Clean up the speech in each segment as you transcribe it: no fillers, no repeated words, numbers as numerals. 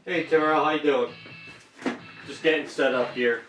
Hey Terrell, how you doing? Just getting set up here.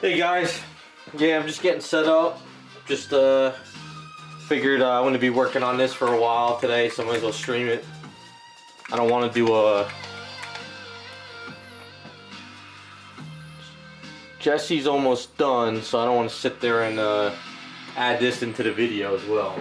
Hey guys, yeah, I'm just getting set up. Just figured I'm going to be working on this for a while today, so I might as well stream it. I don't want to do a... Jessie's almost done, so I don't want to sit there and add this into the video as well.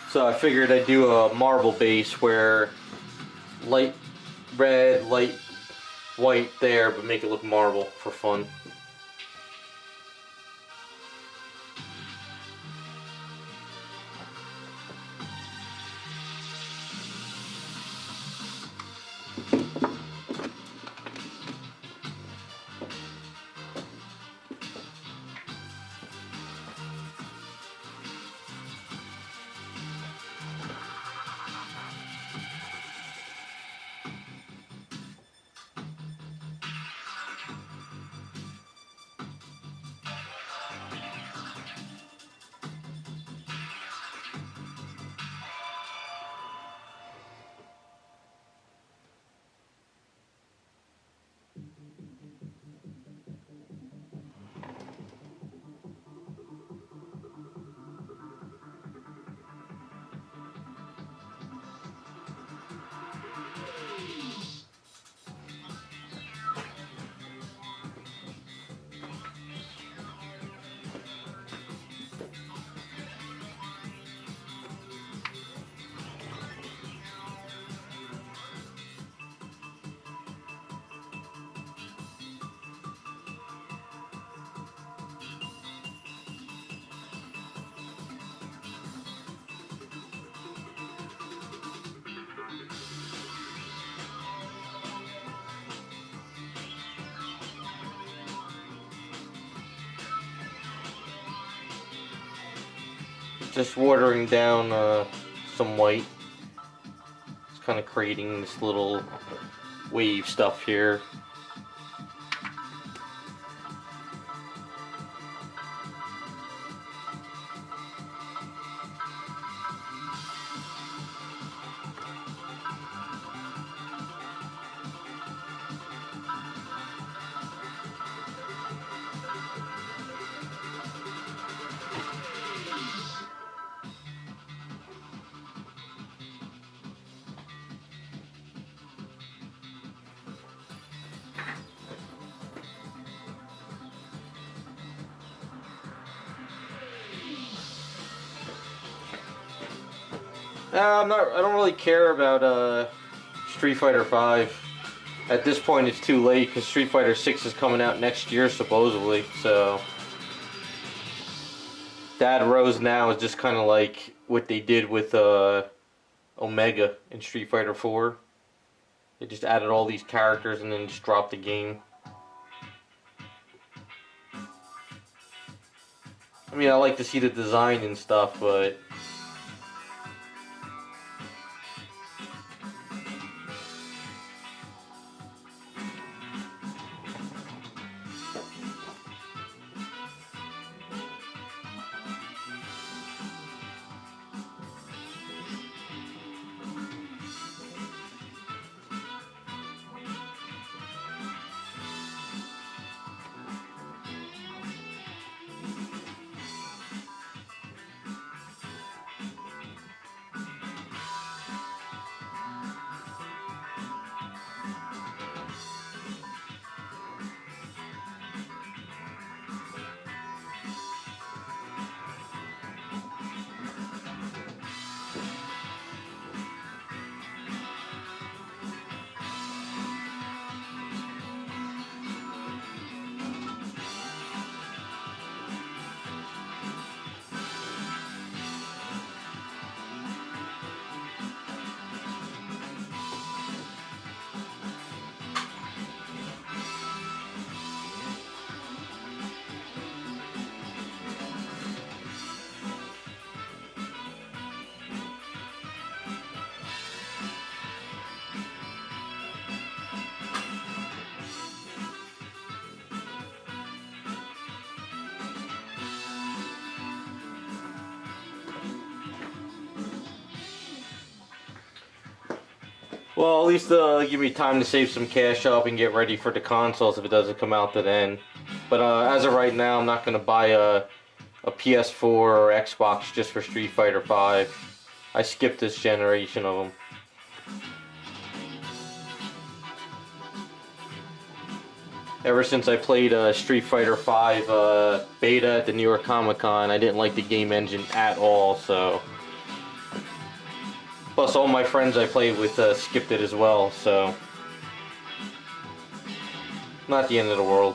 So I figured I'd do a marble base where light red, light white there, but make it look marble for fun. Just watering down some white. It's kind of creating this little wave stuff here. I don't really care about Street Fighter 5. At this point, it's too late because Street Fighter 6 is coming out next year, supposedly. So Dad Rose now is just kind of like what they did with Omega in Street Fighter 4. They just added all these characters and then just dropped the game. I mean, I like to see the design and stuff, but well, at least give me time to save some cash up and get ready for the consoles if it doesn't come out to then. But as of right now, I'm not going to buy a PS4 or Xbox just for Street Fighter 5. I skipped this generation of them. Ever since I played Street Fighter 5 beta at the New York Comic Con, I didn't like the game engine at all, so... Plus, all my friends I played with skipped it as well, so... Not the end of the world.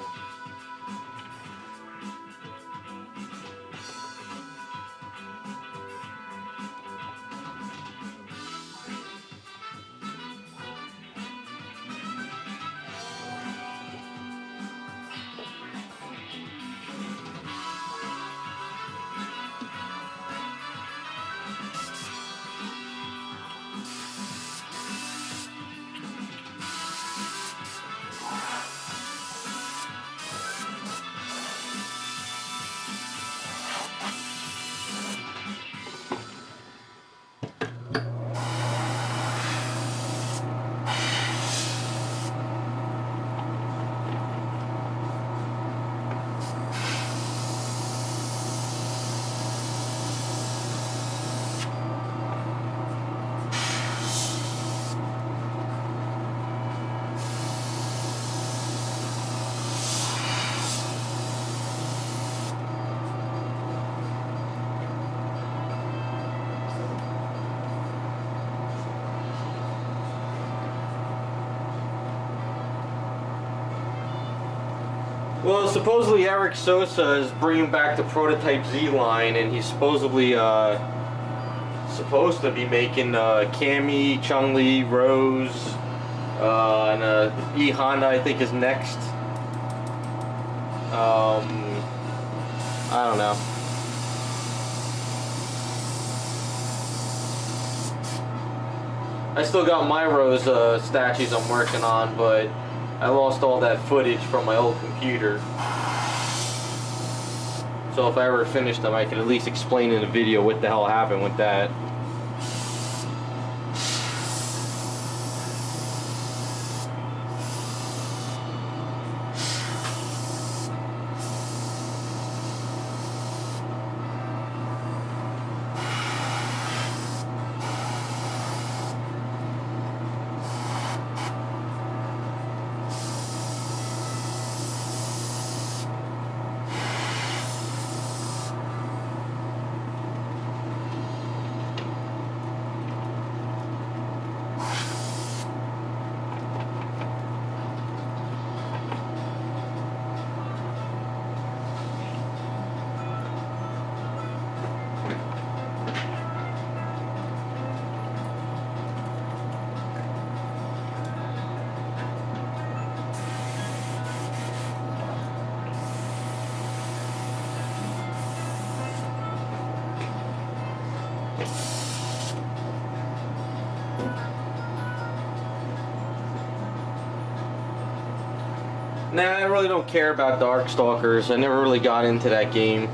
Well, supposedly Eric Sosa is bringing back the Prototype Z line, and he's supposedly supposed to be making Cammy, Chun-Li, Rose, and E Honda I think is next. I don't know. I still got my Rose statues I'm working on, but I lost all that footage from my old computer. So if I ever finish them, I can at least explain in a video what the hell happened with that. Nah, I really don't care about Darkstalkers. I never really got into that game.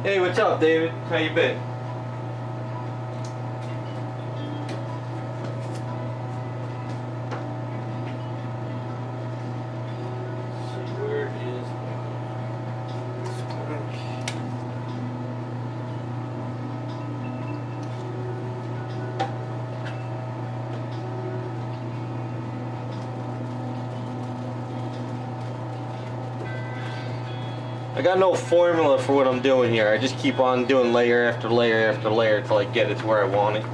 Hey, what's up, David? How you been? So where is I got no formula for what I'm doing here. I just keep on doing layer after layer after layer until I get it to where I want it.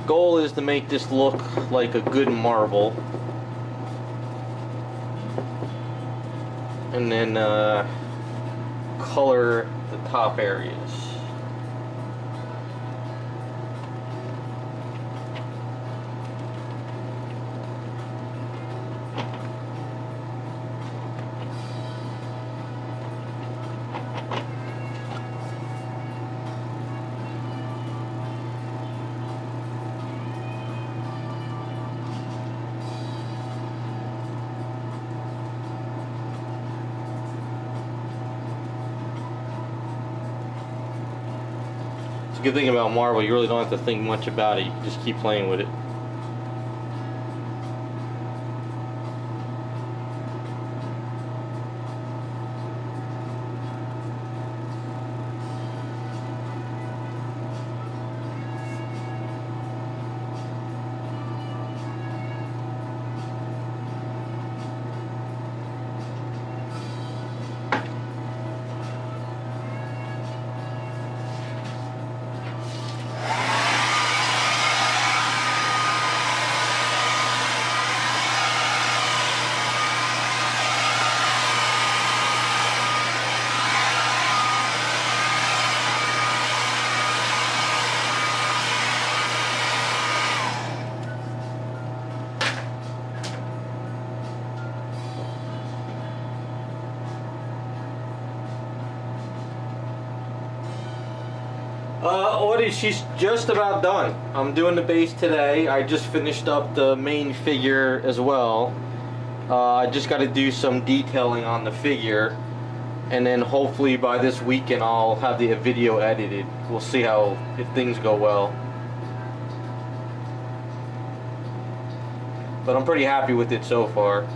Goal is to make this look like a good marble, and then color the top areas. The good thing about marble, you really don't have to think much about it. You can just keep playing with it. Audie, she's just about done. I'm doing the base today. I just finished up the main figure as well. I just got to do some detailing on the figure. and then hopefully by this weekend I'll have the video edited. We'll see how, if things go well. But I'm pretty happy with it so far.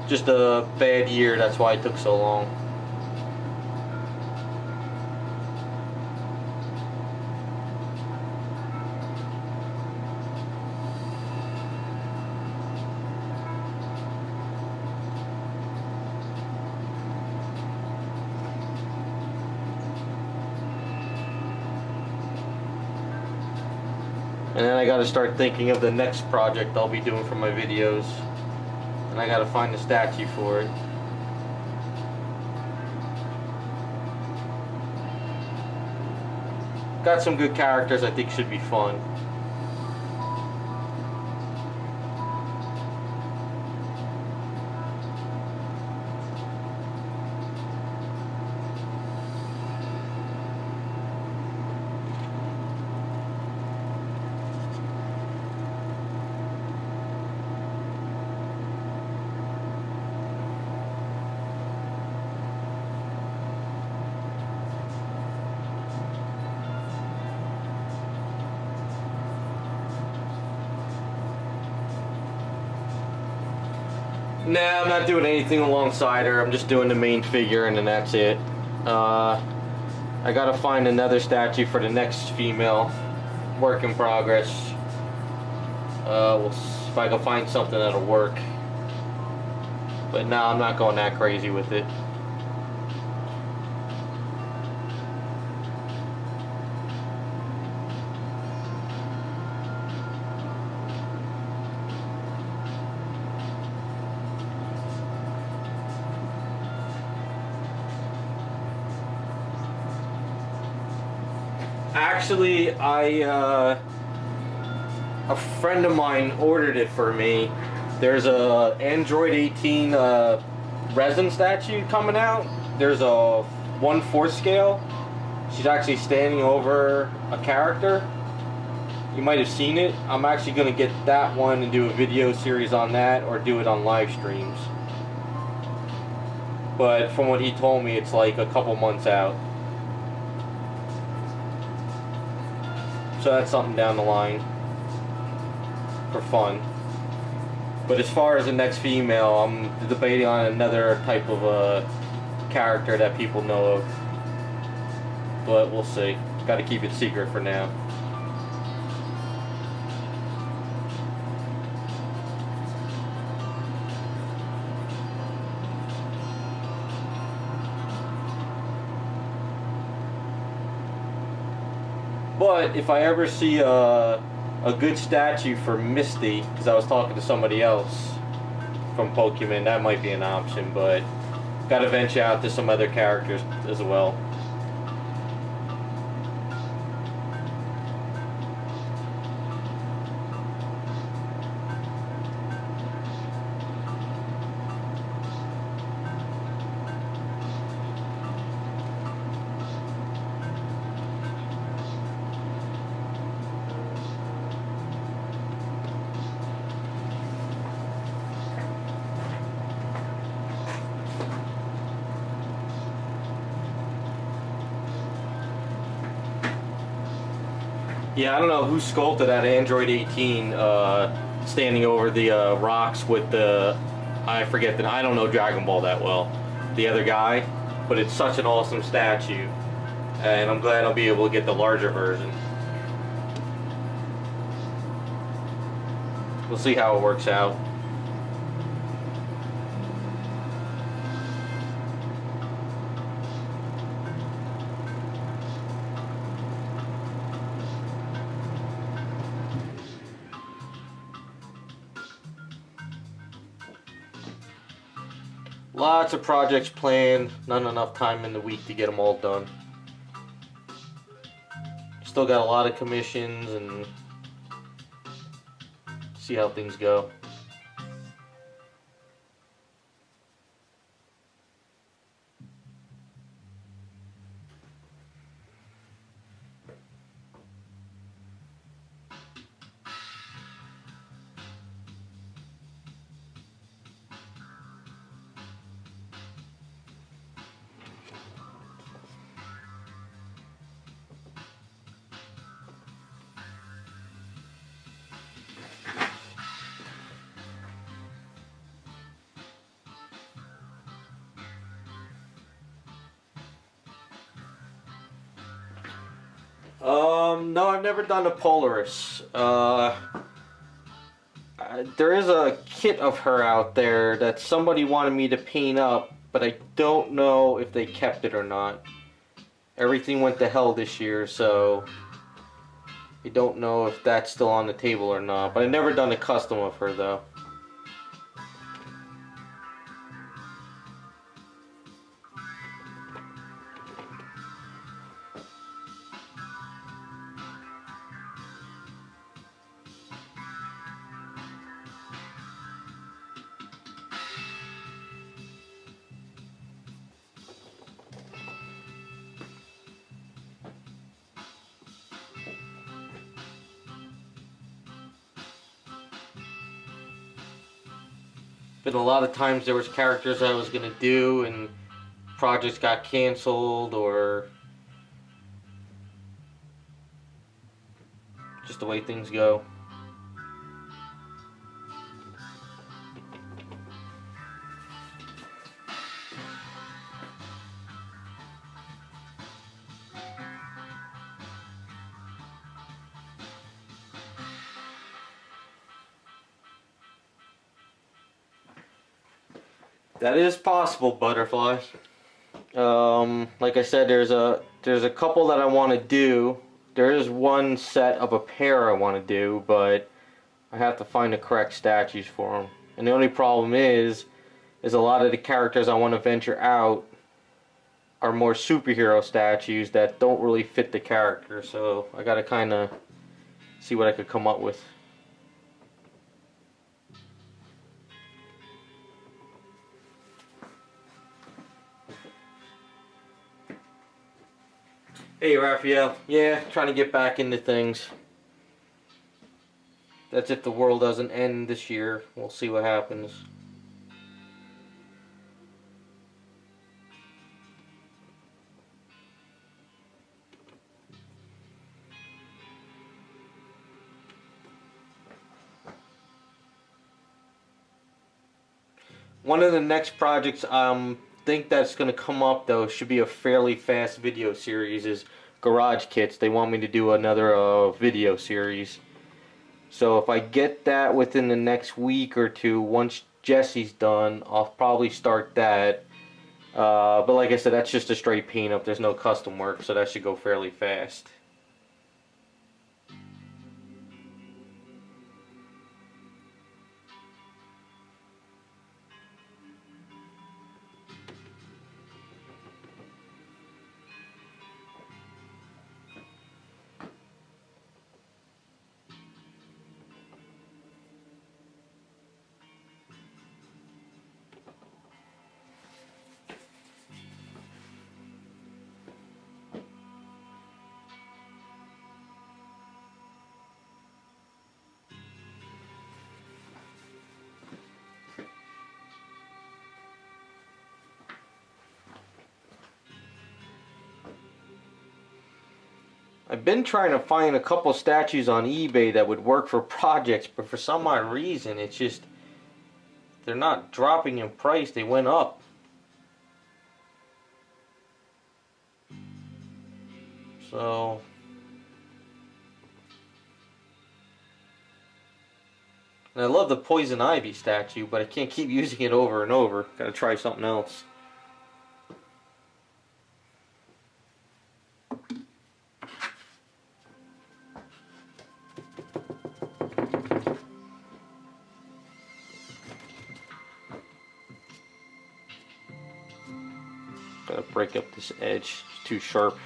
Just a bad year, that's why it took so long. And then I gotta start thinking of the next project I'll be doing for my videos. And I gotta find the statue for it. Got some good characters I think should be fun. Nah, I'm not doing anything alongside her. I'm just doing the main figure and then that's it. I gotta find another statue for the next female. Work in progress. We'll see if I can find something that'll work. But no, I'm not going that crazy with it. Actually, a friend of mine ordered it for me. There's a Android 18 resin statue coming out. There's a 1/4 scale. She's actually standing over a character. You might have seen it. I'm actually going to get that one and do a video series on that, or do it on live streams. But from what he told me, it's like a couple months out. So that's something down the line for fun. But as far as the next female, I'm debating on another type of character that people know of. But we'll see. Got to keep it secret for now. But if I ever see a good statue for Misty, because I was talking to somebody else from Pokemon, that might be an option, but gotta venture out to some other characters as well. Yeah, I don't know who sculpted that Android 18 standing over the rocks with the, I don't know Dragon Ball that well, the other guy, but it's such an awesome statue, and I'm glad I'll be able to get the larger version. We'll see how it works out. Lots of projects planned, not enough time in the week to get them all done. Still got a lot of commissions and see how things go. No, I've never done a Polaris. There is a kit of her out there that somebody wanted me to paint up, but I don't know if they kept it or not. Everything went to hell this year, so I don't know if that's still on the table or not. But I've never done a custom of her though. Been a lot of times there was characters I was gonna do and projects got canceled or just the way things go. That is possible, Butterfly. Like I said, there's a couple that I want to do. There is one set of a pair I want to do, but I have to find the correct statues for them. And the only problem is a lot of the characters I want to venture out are more superhero statues that don't really fit the character. So I got to kind of see what I could come up with. Hey Raphael, yeah, trying to get back into things. That's if the world doesn't end this year. We'll see what happens. One of the next projects think that's going to come up though should be a fairly fast video series is Garage Kits. They want me to do another video series. So if I get that within the next week or two, once Jessie's done, I'll probably start that. But like I said, that's just a straight paint up. There's no custom work, so that should go fairly fast. I've been trying to find a couple statues on eBay that would work for projects, but for some odd reason, it's just, they're not dropping in price, they went up. So, and I love the Poison Ivy statue, but I can't keep using it over and over. Gotta try something else. Gotta break up this edge, it's too sharp.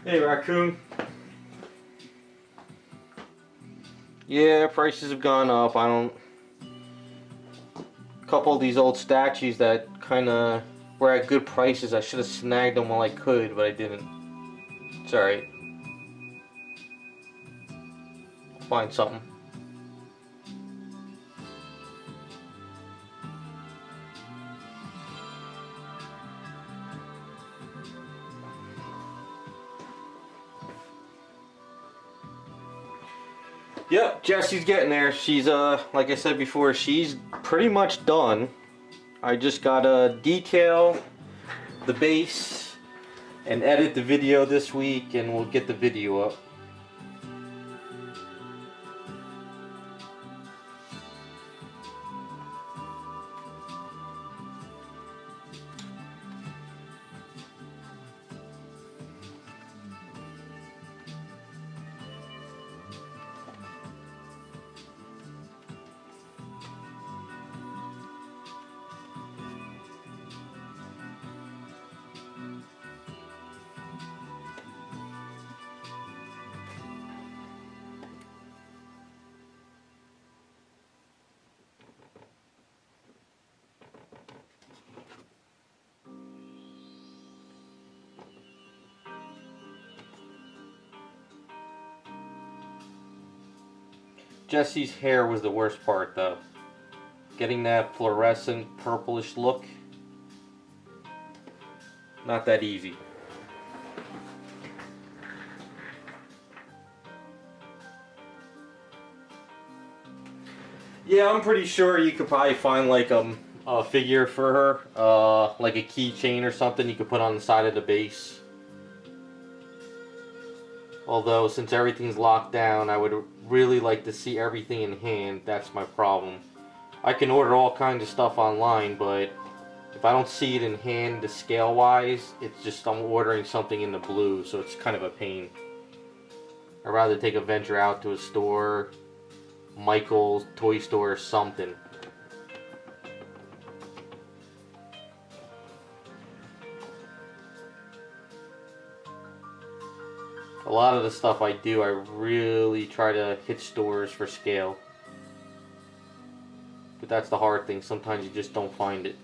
Hey, Raccoon. Yeah, prices have gone up. A couple of these old statues that kind of were at good prices. I should have snagged them while I could, but I didn't. It's alright. I'll find something. Yep, Jessie's getting there. She's, like I said before, she's pretty much done. I just gotta detail the base and edit the video this week, and we'll get the video up. Jessie's hair was the worst part, though. Getting that fluorescent purplish look, not that easy. Yeah, I'm pretty sure you could probably find like a figure for her, like a keychain or something you could put on the side of the base. Although, since everything's locked down, I would really like to see everything in hand. That's my problem. I can order all kinds of stuff online, but if I don't see it in hand, the scale-wise, it's just I'm ordering something in the blue, so it's kind of a pain. I'd rather take a venture out to a store, Michael's, toy store, or something. A lot of the stuff I do, I really try to hit stores for scale. But that's the hard thing. Sometimes you just don't find it.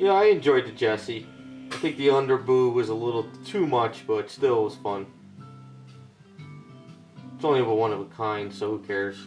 Yeah, I enjoyed the Jessie. I think the underboob was a little too much, but still was fun. It's only a one of a kind, so who cares?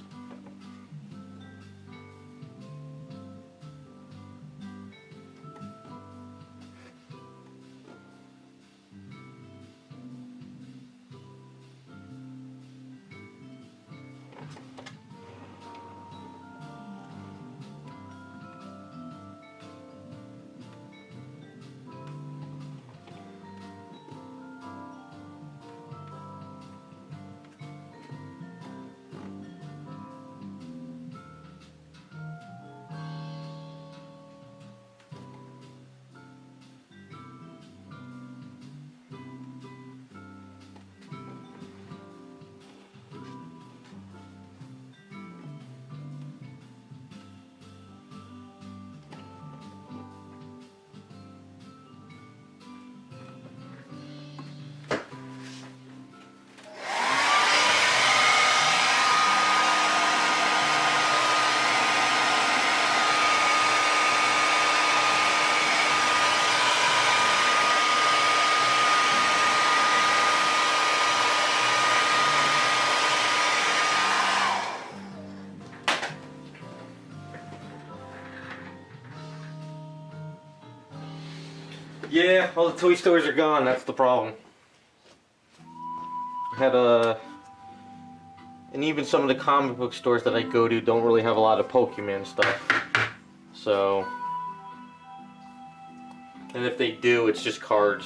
Yeah, all the toy stores are gone. That's the problem. Had and even some of the comic book stores that I go to don't really have a lot of Pokemon stuff. So, and if they do, it's just cards.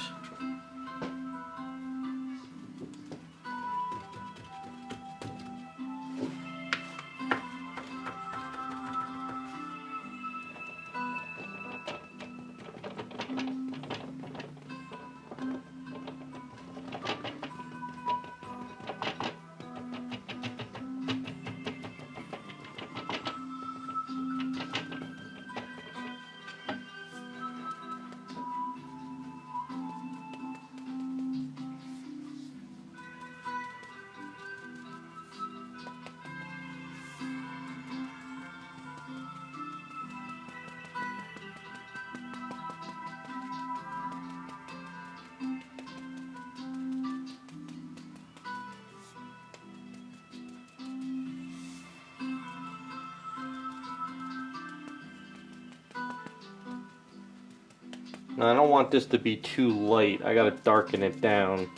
Now I don't want this to be too light. I gotta darken it down.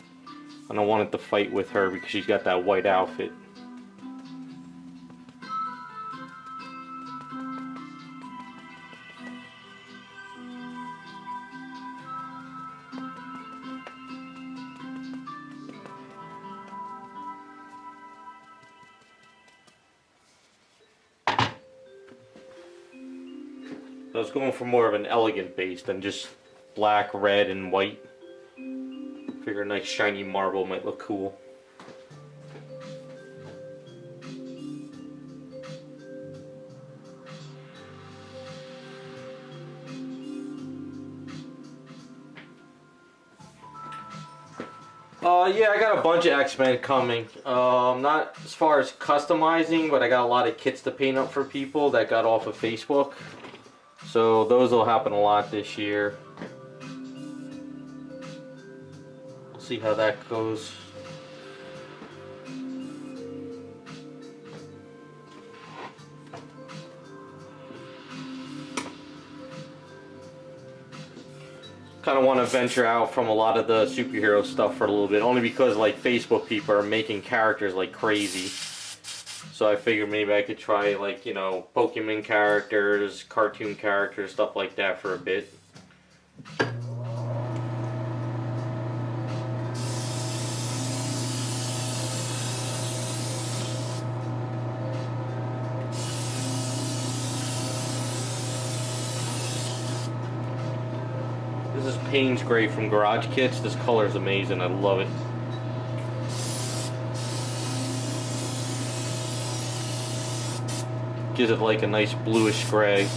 I don't want it to fight with her because she's got that white outfit. I was going for more of an elegant base than just black, red, and white. Figure a nice shiny marble might look cool. Yeah, I got a bunch of X-Men coming. Not as far as customizing, but I got a lot of kits to paint up for people that got off of Facebook. So those will happen a lot this year. We'll see how that goes. Kind of want to venture out from a lot of the superhero stuff for a little bit, only because like Facebook people are making characters like crazy. So I figured maybe I could try, like, you know, Pokemon characters, cartoon characters, stuff like that for a bit. This is Payne's Gray from Garage Kits. This color is amazing. I love it. Gives it like a nice bluish gray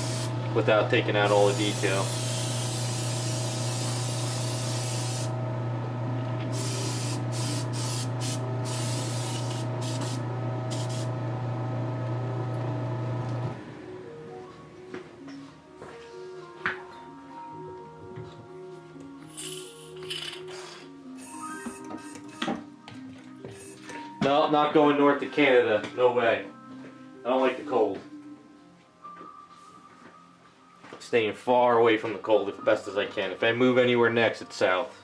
without taking out all the detail. No, not going north to Canada. No way. I don't like the cold. Staying far away from the cold as best as I can. If I move anywhere next, it's south.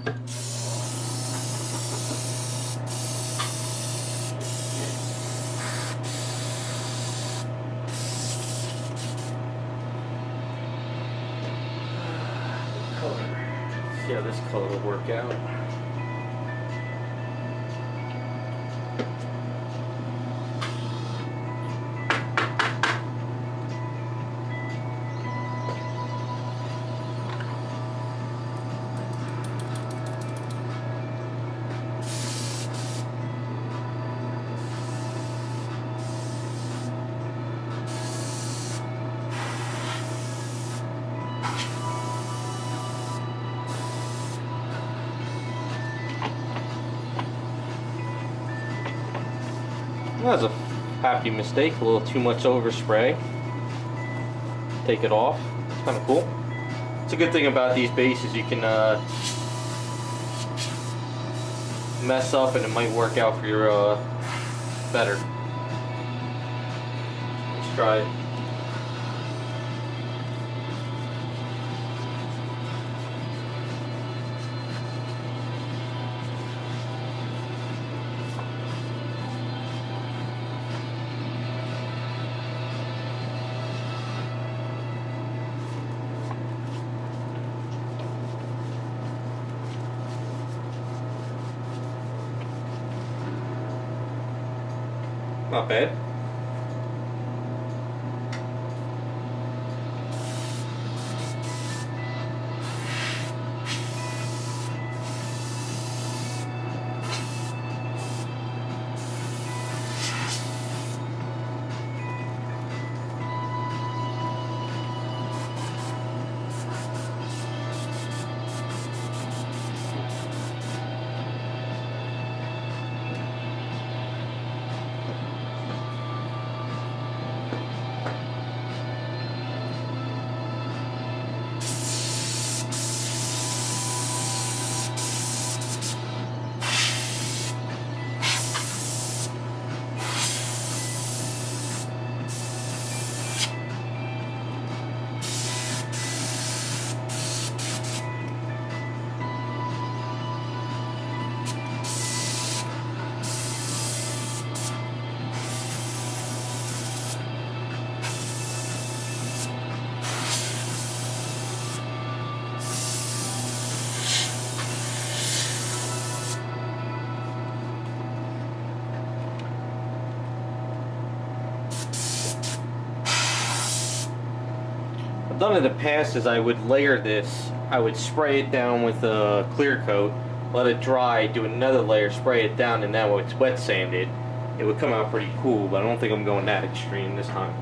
See how this color will work out. That was a happy mistake, a little too much overspray. Take it off. It's kind of cool. It's a good thing about these bases, you can mess up and it might work out for your better. Let's try it. Not bad. I've done in the past is I would layer this, I would spray it down with a clear coat, let it dry, do another layer, spray it down, and now it's wet sanded. It would come out pretty cool, but I don't think I'm going that extreme this time.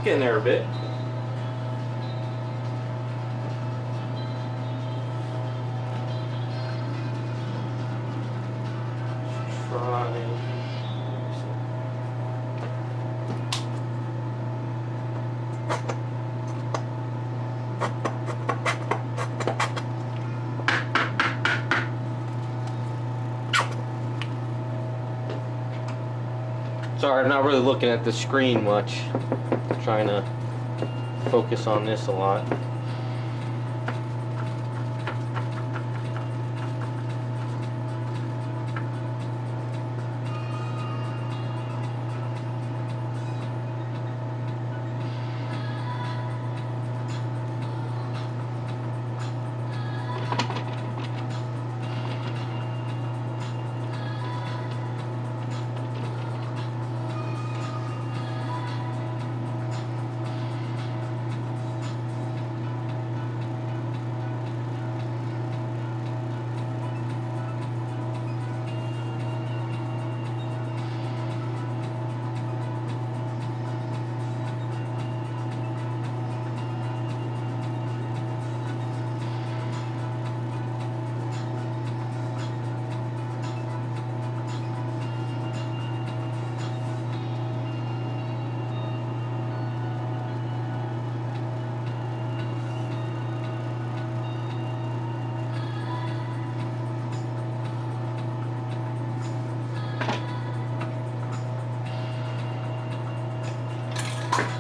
Getting there a bit. Sorry, I'm not really looking at the screen much. I'm trying to focus on this a lot.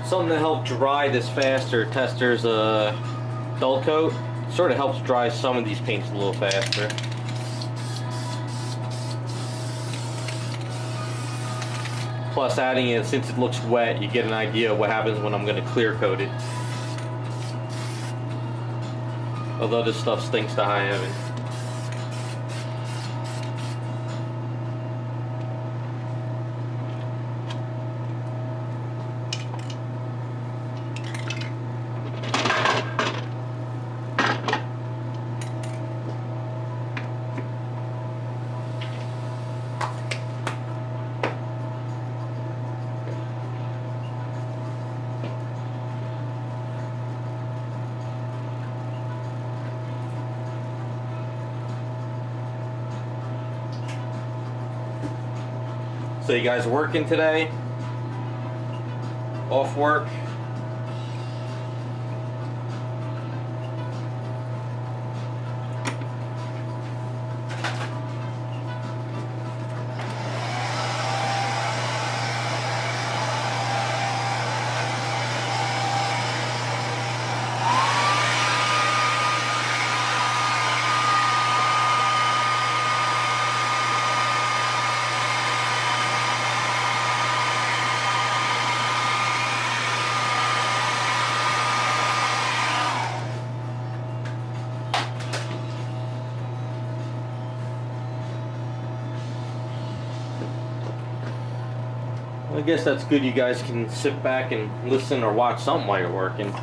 Something to help dry this faster, Tester's dull coat. Sort of helps dry some of these paints a little faster. Plus adding it, since it looks wet, you get an idea of what happens when I'm going to clear coat it. Although this stuff stinks to high heaven. So you guys working today? Off work? I guess that's good. You guys can sit back and listen or watch something while you're working.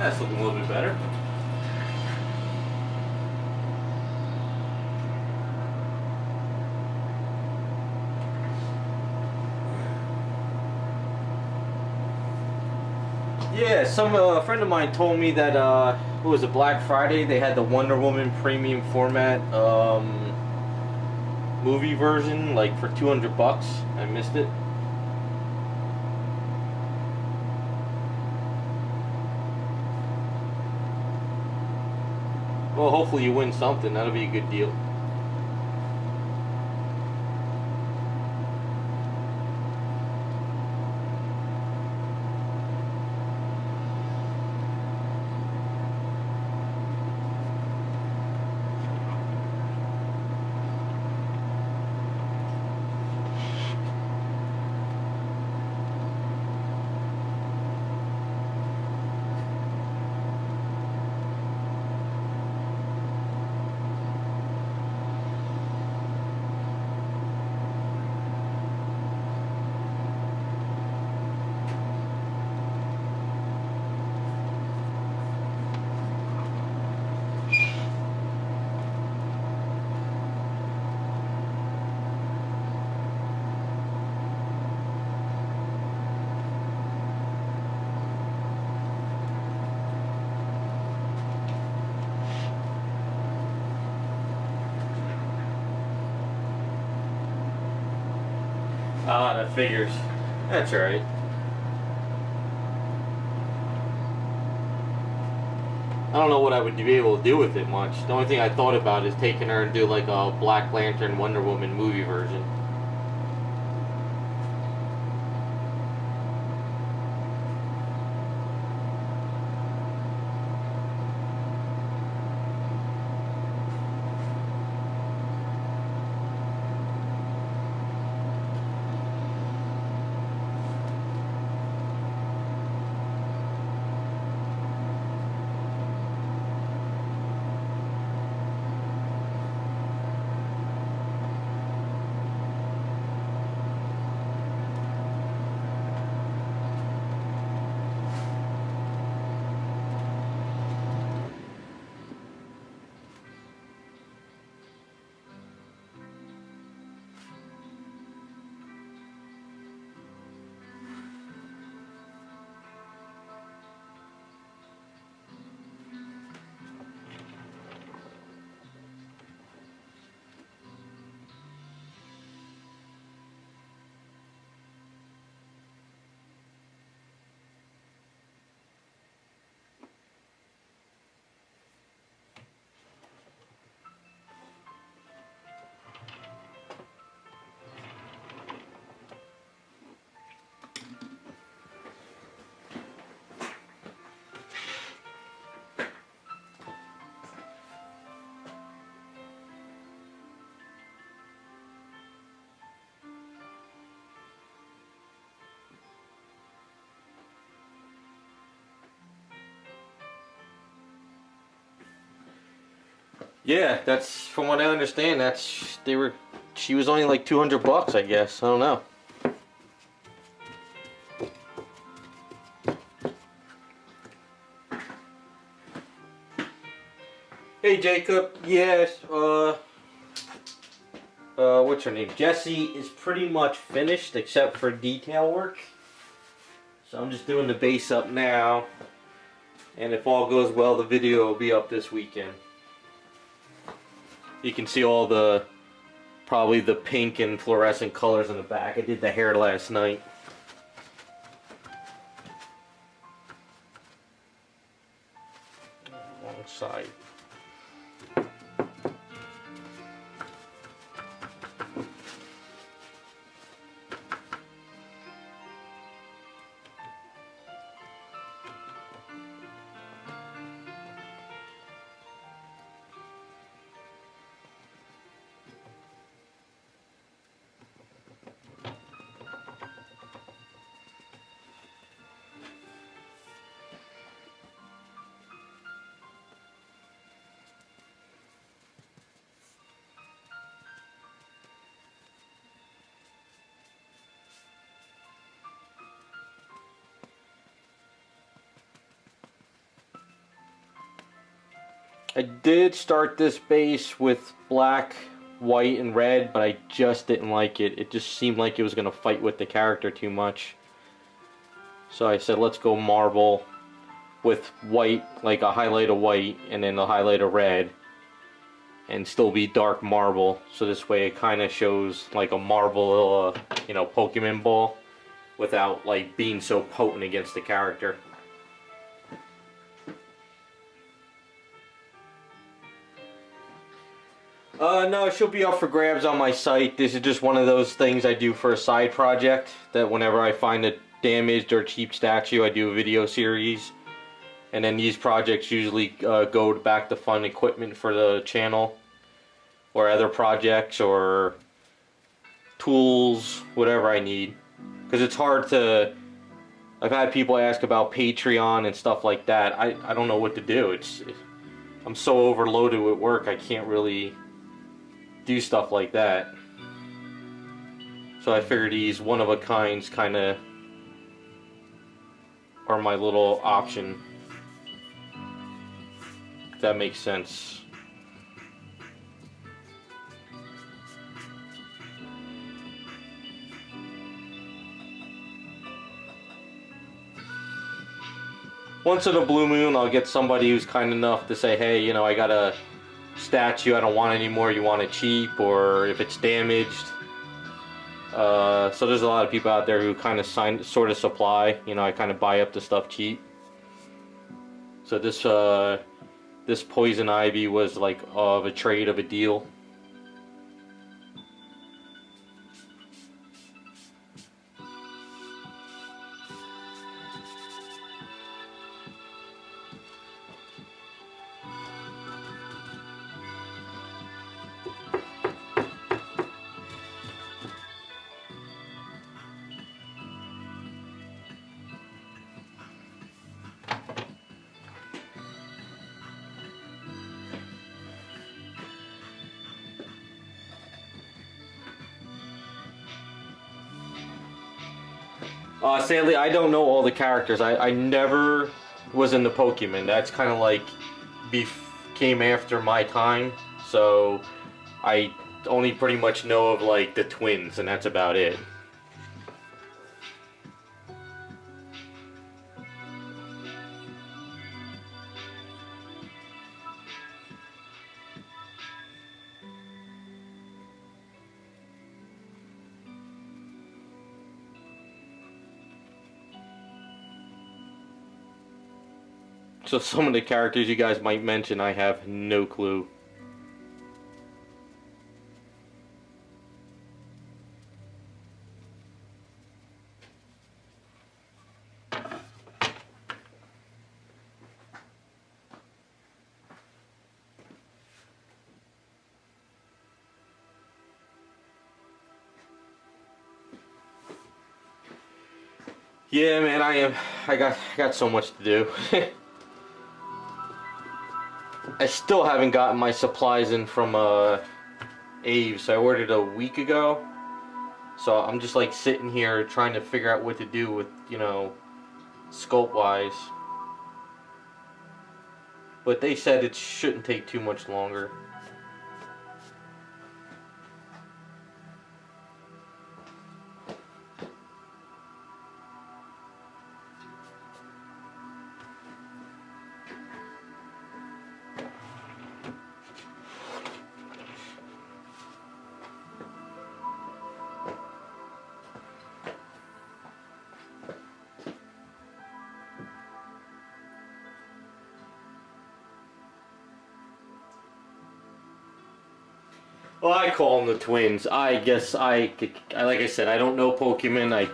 That's looking a little bit better. Yeah, a friend of mine told me that it was a Black Friday. They had the Wonder Woman premium format movie version, like for $200. I missed it. Well, hopefully you win something. That'll be a good deal. Ah, that figures. That's alright. I don't know what I would be able to do with it much. The only thing I thought about is taking her and do like a Black Lantern Wonder Woman movie version. Yeah, that's from what I understand. She was only like $200, I guess. I don't know. Hey Jacob, yes. What's her name? Jessie is pretty much finished except for detail work. So I'm just doing the base up now, and if all goes well, the video will be up this weekend. You can see all probably the pink and fluorescent colors in the back. I did the hair last night. Wrong side. I did start this base with black, white, and red, but I just didn't like it. It just seemed like it was going to fight with the character too much. So I said, let's go marble with white, like a highlight of white, and then a highlight of red, and still be dark marble. So this way it kind of shows like a marble, you know, Pokemon ball, without like being so potent against the character. No, she'll be up for grabs on my site. This is just one of those things I do for a side project, that whenever I find a damaged or cheap statue, I do a video series. And then these projects usually go back to fund equipment for the channel, or other projects, or tools, whatever I need. Because it's hard to... I've had people ask about Patreon and stuff like that. I don't know what to do. I'm so overloaded with work, I can't really do stuff like that. So I figured these one-of-a-kinds kind of are my little option. If that makes sense. Once in a blue moon, I'll get somebody who's kind enough to say, hey, you know, I got a statue I don't want anymore, you want it cheap, or if it's damaged. So there's a lot of people out there who kind of sort of supply, you know, I kind of buy up the stuff cheap. So this poison ivy was like of a trade, of a deal. Sadly, I don't know all the characters. I never was into Pokemon. That's kind of like came after my time. So I only pretty much know of like the twins, and that's about it. So some of the characters you guys might mention, I have no clue. Yeah, man, I got so much to do. I still haven't gotten my supplies in from Aves. I ordered a week ago. So I'm just like sitting here trying to figure out what to do with, you know, sculpt wise. But they said it shouldn't take too much longer. Well, I call them the twins. I guess like I said, I don't know Pokemon. I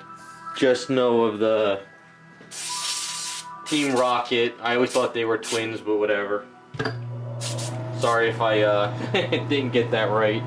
just know of the Team Rocket. I always thought they were twins, but whatever. Sorry if I didn't get that right.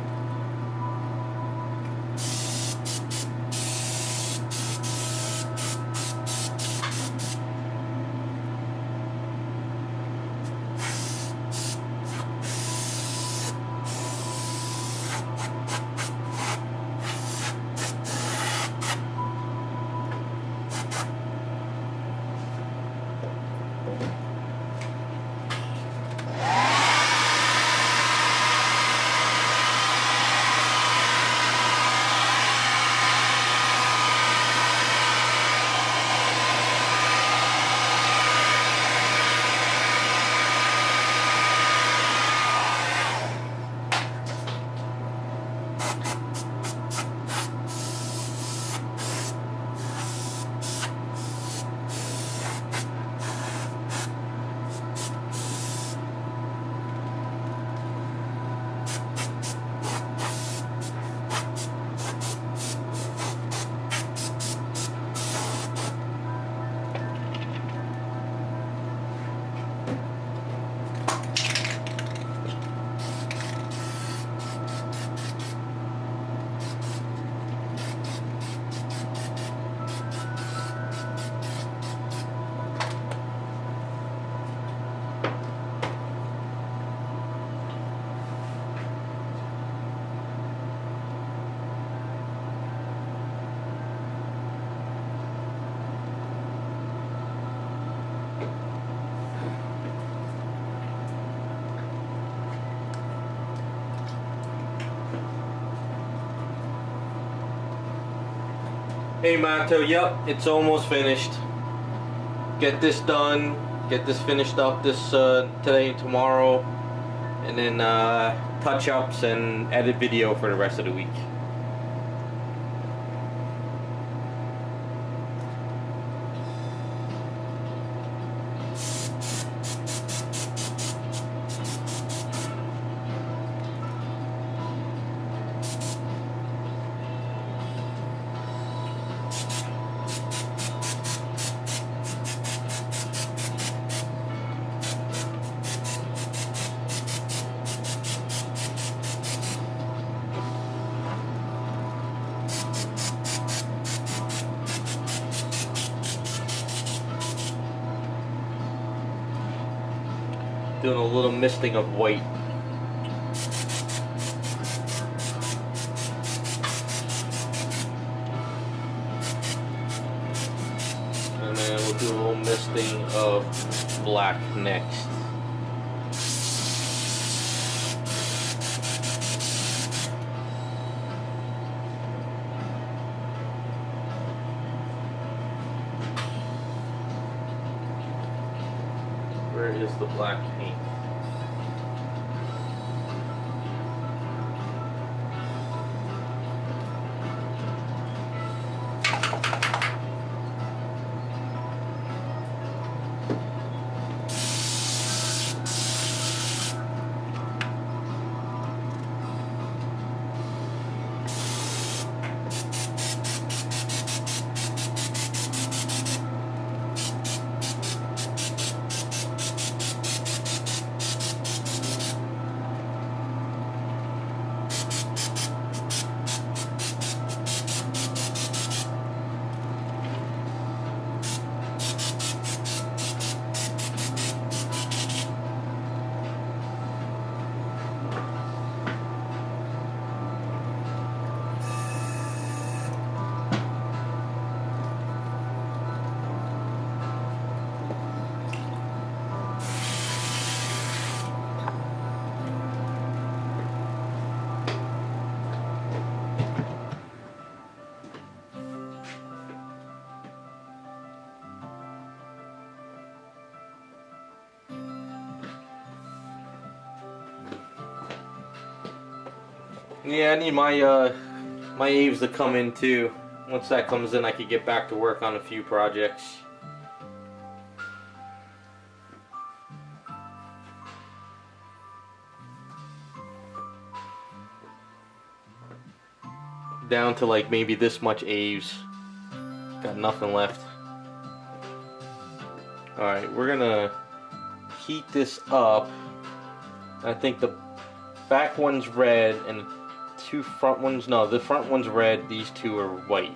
Hey Mato, yep, it's almost finished. Get this done, get this finished up this today and tomorrow, and then touch-ups and edit video for the rest of the week. Doing a little misting of white. And then we'll do a little misting of black next. Where is the black paint? Yeah, I need my my Aves to come in too. Once that comes in, I could get back to work on a few projects. Down to like maybe this much Aves. Got nothing left. Alright, we're gonna heat this up. I think the back one's red and the two front ones, no, the front one's red, these two are white.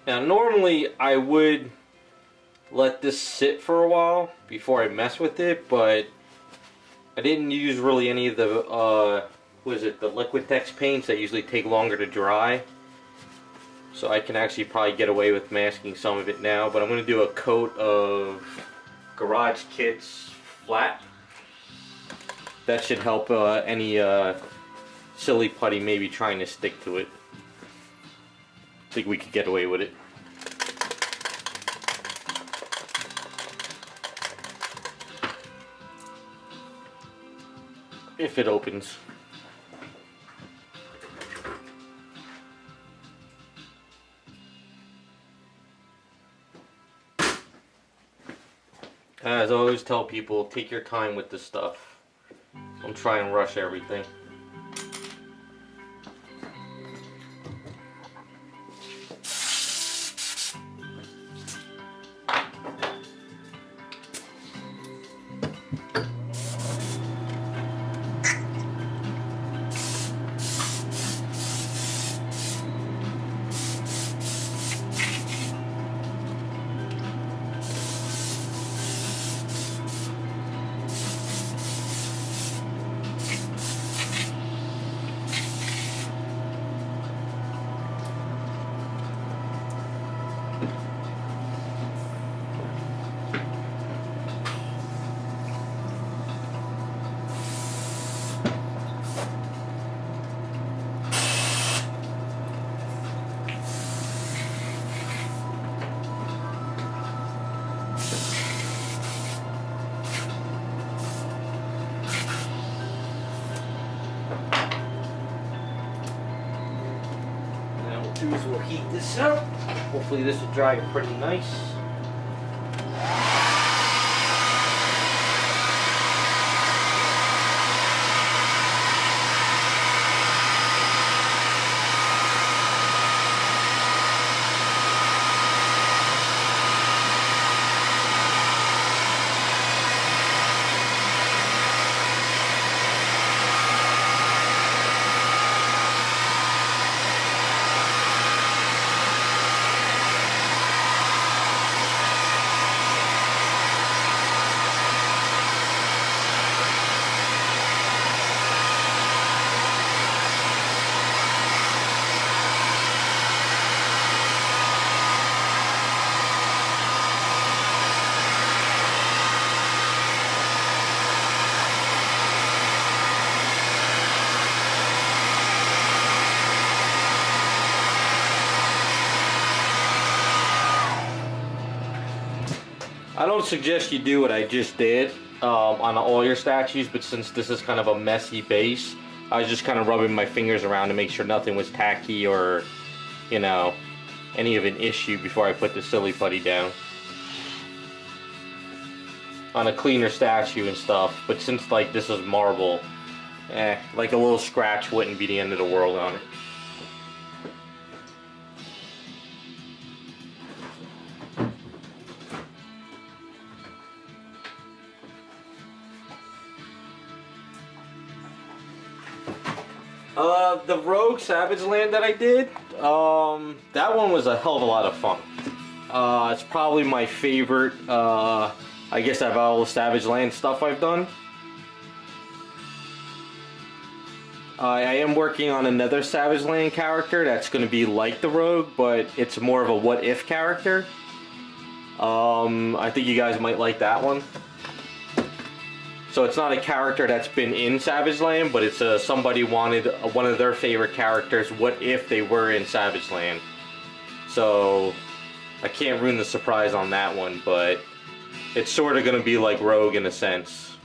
Now normally I would let this sit for a while before I mess with it, but I didn't use really any of the what is it, the Liquid Text paints that usually take longer to dry. So I can actually probably get away with masking some of it now, but I'm going to do a coat of Garage Kits flat. That should help any silly putty maybe trying to stick to it. I think we could get away with it. If it opens. As I always tell people, take your time with this stuff. Don't try and rush everything. Is we'll heat this up. Hopefully this will dry pretty nice. I don't suggest you do what I just did on all your statues, but since this is kind of a messy base, I was just kind of rubbing my fingers around to make sure nothing was tacky or, you know, any of an issue before I put the silly putty down. On a cleaner statue and stuff, but since like this is marble, like a little scratch wouldn't be the end of the world on it. The Rogue Savage Land that I did, that one was a hell of a lot of fun. It's probably my favorite, I guess, out of all the Savage Land stuff I've done. I am working on another Savage Land character that's going to be like the Rogue, but it's more of a what-if character. I think you guys might like that one. So it's not a character that's been in Savage Land, but it's somebody wanted one of their favorite characters, what if they were in Savage Land. So I can't ruin the surprise on that one, but it's sort of going to be like Rogue in a sense.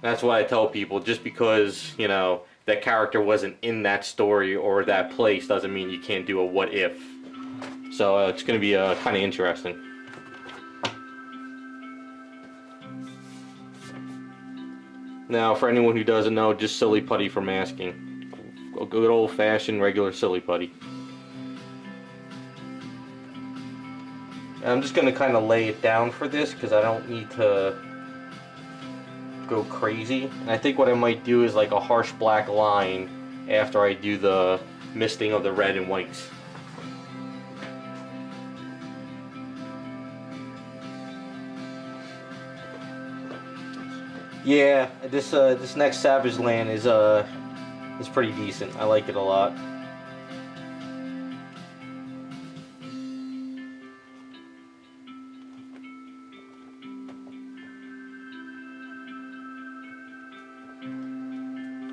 That's what I tell people, just because, you know, that character wasn't in that story or that place doesn't mean you can't do a what if. So it's going to be kind of interesting. Now, for anyone who doesn't know, just silly putty for masking. A good old-fashioned regular silly putty. And I'm just going to kind of lay it down for this because I don't need to go crazy. And I think what I might do is like a harsh black line after I do the misting of the red and whites. Yeah, this next Savage Land is pretty decent. I like it a lot.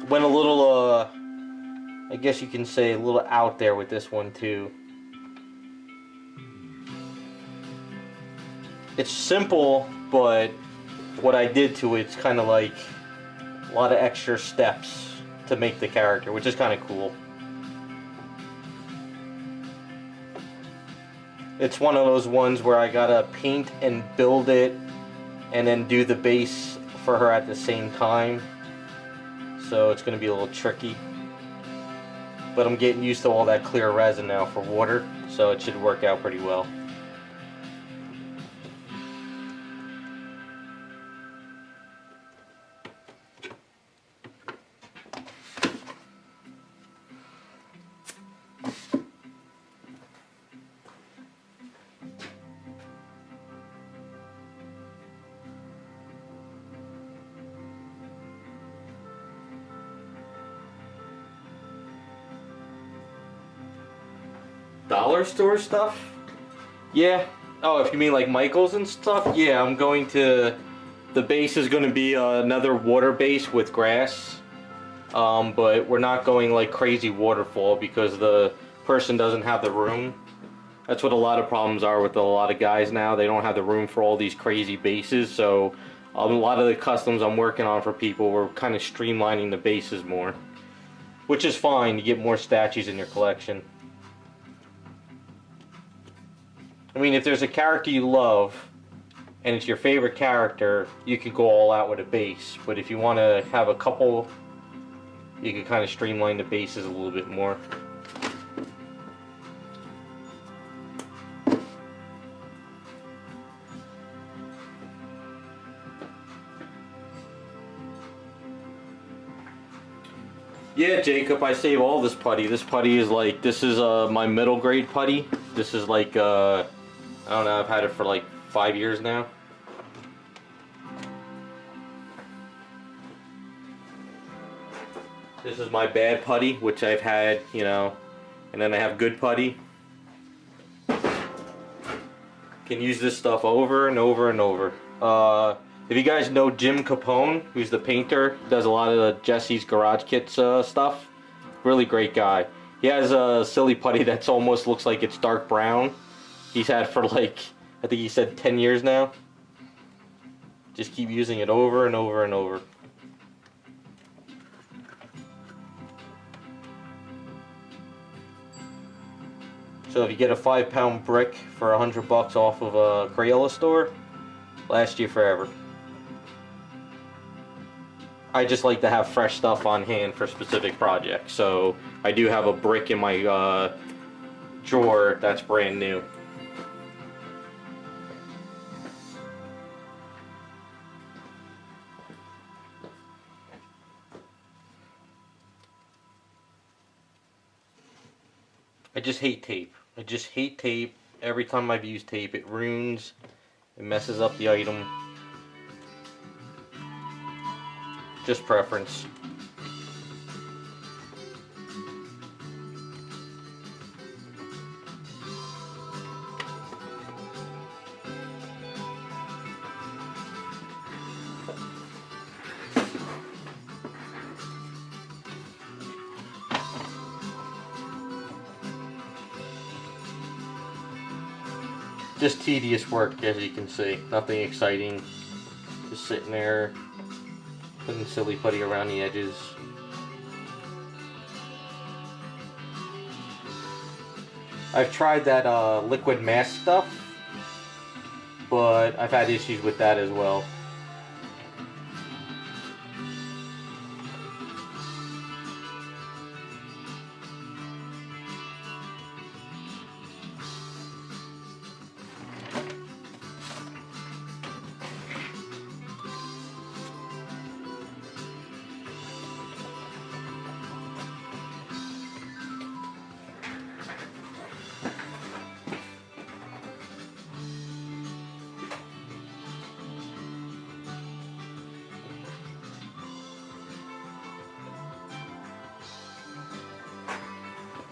went a little, I guess you can say a little out there with this one too. It's simple, but what I did to it's kind of like a lot of extra steps to make the character, which is kind of cool. It's one of those ones where I gotta paint and build it and then do the base for her at the same time. So it's gonna be a little tricky. But I'm getting used to all that clear resin now for water, so it should work out pretty well. Dollar store stuff? Yeah. Oh, if you mean like Michael's and stuff? Yeah, I'm going to... The base is going to be another water base with grass. But we're not going like crazy waterfall because the person doesn't have the room. That's what a lot of problems are with a lot of guys now. They don't have the room for all these crazy bases. So a lot of the customs I'm working on for people, we're kind of streamlining the bases more. Which is fine. You get more statues in your collection. I mean, if there's a character you love, and it's your favorite character, you could go all out with a base. But if you want to have a couple, you can kind of streamline the bases a little bit more. Yeah, Jacob, I save all this putty. This putty is like, this is my middle grade putty. This is like, I don't know, I've had it for like 5 years now. This is my bad putty, which I've had, you know, and then I have good putty. Can use this stuff over and over and over. If you guys know Jim Capone, who's the painter, does a lot of Jessie's Garage Kits stuff. Really great guy. He has a silly putty that's almost looks like it's dark brown. He's had for like, I think he said 10 years now. Just keep using it over and over and over. So if you get a 5-pound brick for $100 off of a Crayola store, lasts you forever. I just like to have fresh stuff on hand for specific projects, so I do have a brick in my drawer that's brand new. I just hate tape. I just hate tape. Every time I've used tape, it ruins, it messes up the item. Just preference. Just tedious work, as you can see. Nothing exciting. Just sitting there, putting silly putty around the edges. I've tried that liquid mask stuff, but I've had issues with that as well.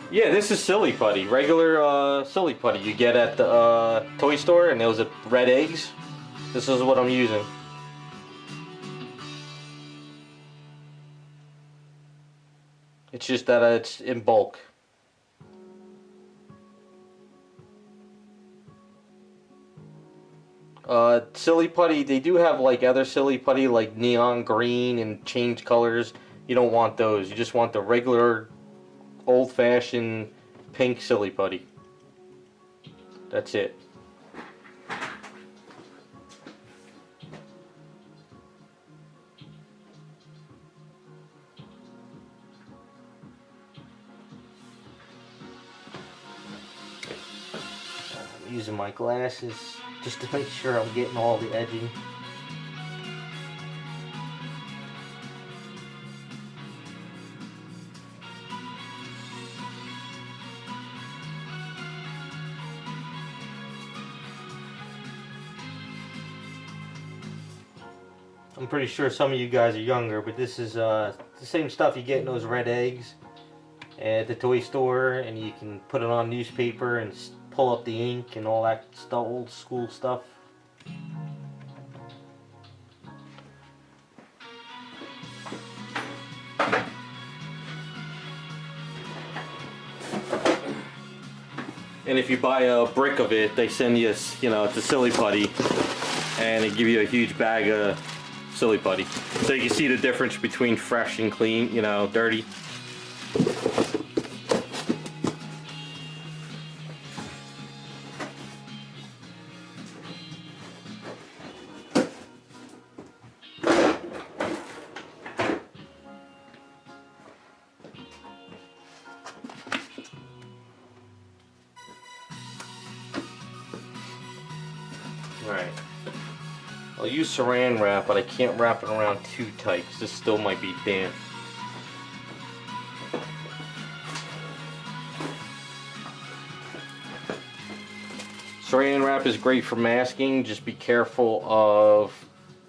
Yeah, this is silly putty, regular silly putty you get at the toy store, and those are red eggs. This is what I'm using. It's just that it's in bulk. Silly putty, they do have like other silly putty like neon green and change colors. You don't want those. You just want the regular old-fashioned pink silly putty. That's it. I'm using my glasses just to make sure I'm getting all the edging. I'm pretty sure some of you guys are younger, but this is the same stuff you get in those red eggs at the toy store, and you can put it on newspaper and pull up the ink and all that stuff, old school stuff. And if you buy a brick of it, they send you, you know, it's a silly putty, and they give you a huge bag of silly putty. So you can see the difference between fresh and clean, you know, dirty. Alright. I'll use saran wrap, but I can't wrap it around too tight because this still might be damp. Saran wrap is great for masking. Just be careful of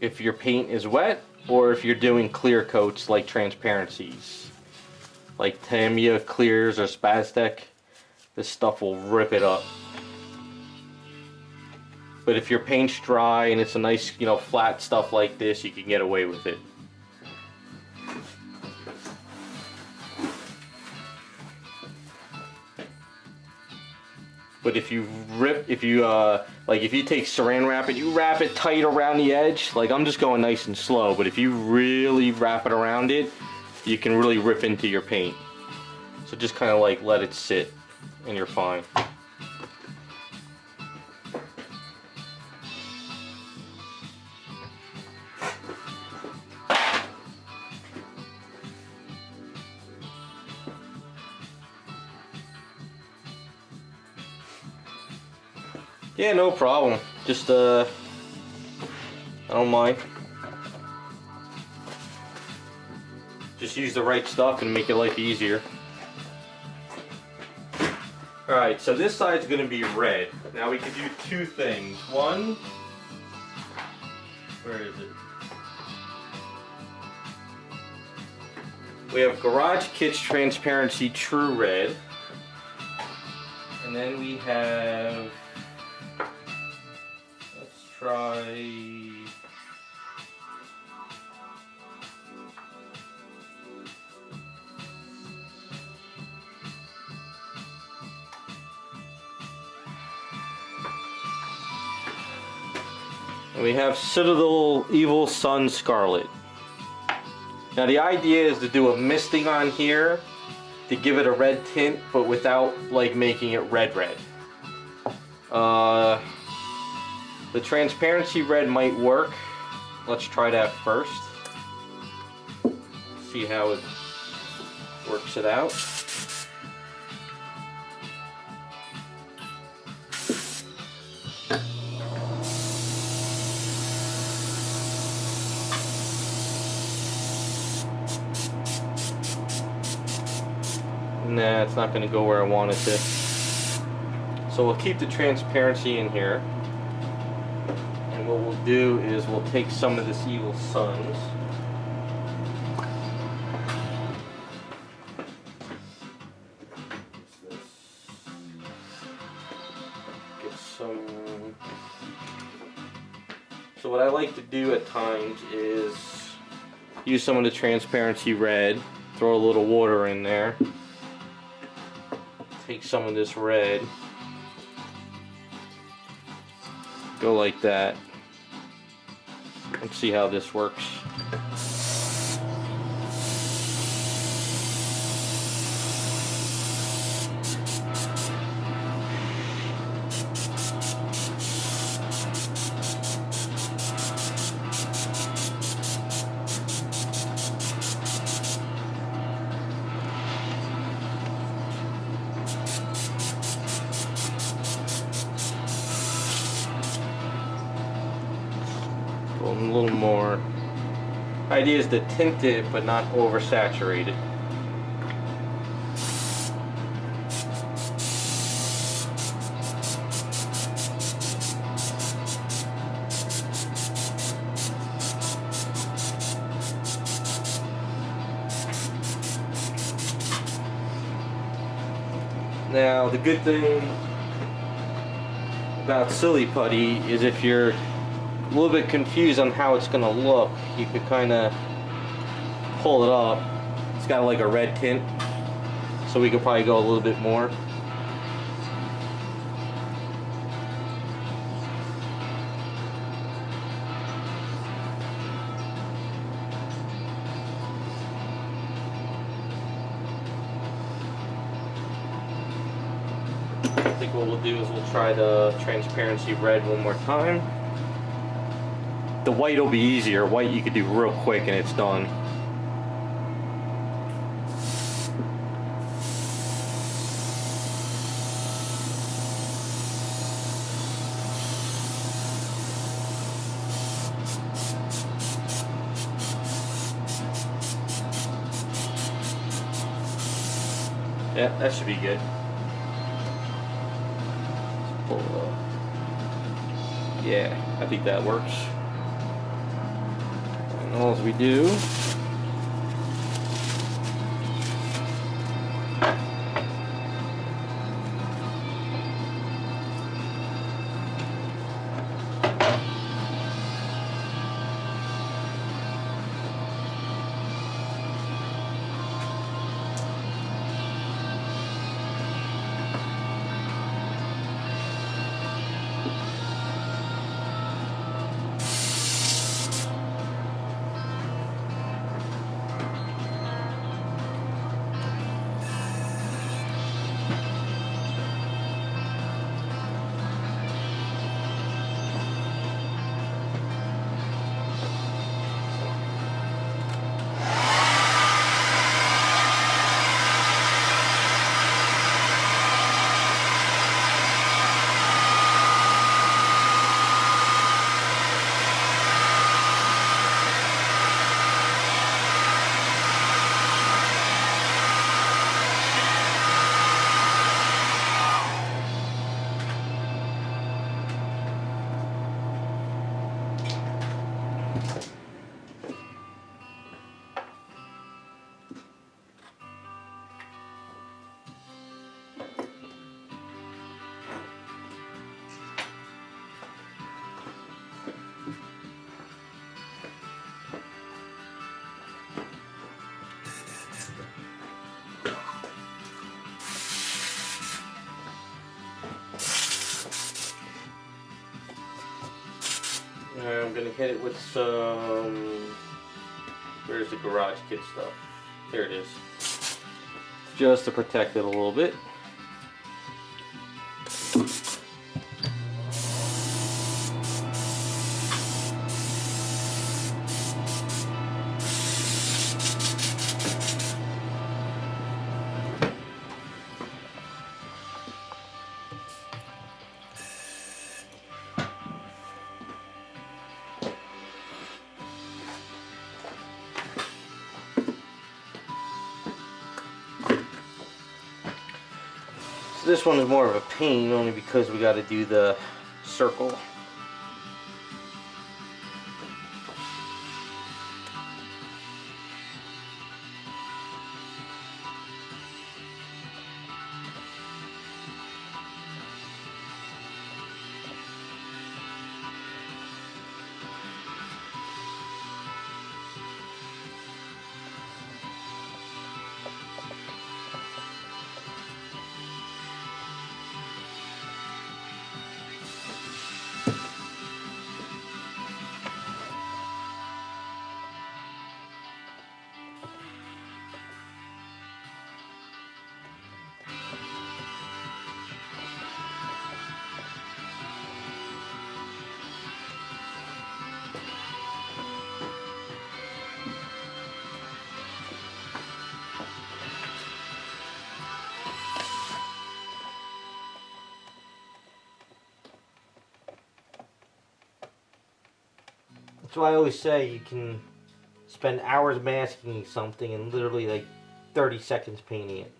if your paint is wet or if you're doing clear coats like transparencies. Like Tamiya clears or Spaztec, this stuff will rip it up. But if your paint's dry and it's a nice, you know, flat stuff like this, you can get away with it. But if you if you take saran wrap and you wrap it tight around the edge, like I'm just going nice and slow, but if you really wrap it around it, you can really rip into your paint. So just kind of like let it sit and you're fine. Yeah, no problem. Just, I don't mind. Just use the right stuff and make your life easier. Alright, so this side's going to be red. Now we can do two things. One, where is it? We have Garage Kit's Transparency True Red. And then we have... try and we have Citadel Evil Sun Scarlet. Now the idea is to do a misting on here to give it a red tint, but without like making it red. The transparency red might work. Let's try that first. See how it works it out. Nah, it's not going to go where I want it to. So we'll keep the transparency in here. What we'll do is we'll take some of this Evil Suns. Get some. So what I like to do at times is use some of the transparency red throw a little water in there. Take some of this red. Go like that. Let's see how this works. A little more. Idea is to tint it but not oversaturate it. Now the good thing about silly putty is if you're a little bit confused on how it's gonna look, you could kind of pull it up. It's got like a red tint, so we could probably go a little bit more. I think what we'll do is we'll try the transparency red one more time. The white will be easier. White you could do real quick and it's done. Yeah, that should be good. Let's pull it up. Yeah, I think that works. And all we do I'm gonna hit it with some, where's the garage kid stuff? There it is. Just to protect it a little bit. This one is more of a pain only because we got to do the circle. That's why I always say you can spend hours masking something and literally like 30 seconds painting it.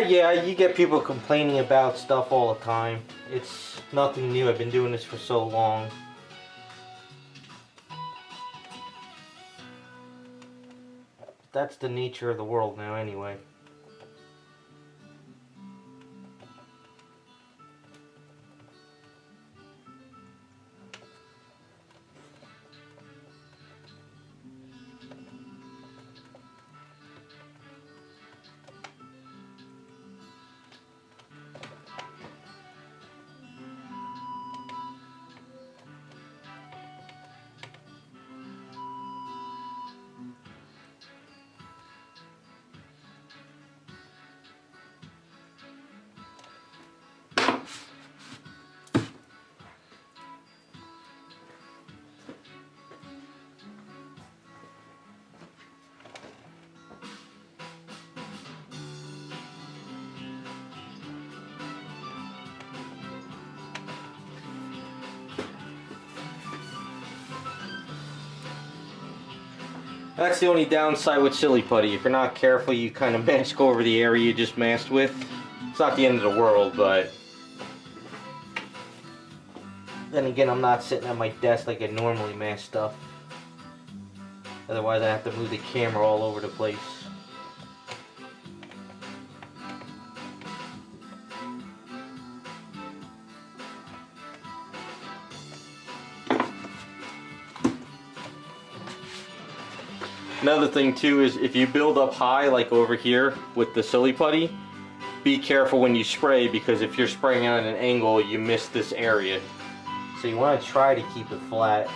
Yeah, you get people complaining about stuff all the time. It's nothing new. I've been doing this for so long. That's the nature of the world now anyway. That's the only downside with silly putty. If you're not careful, you kind of mask over the area you just masked with. It's not the end of the world, but then again, I'm not sitting at my desk like I normally mask stuff. Otherwise, I have to move the camera all over the place. Another thing too is if you build up high like over here with the silly putty, be careful when you spray, because if you're spraying at an angle you miss this area. So you want to try to keep it flat.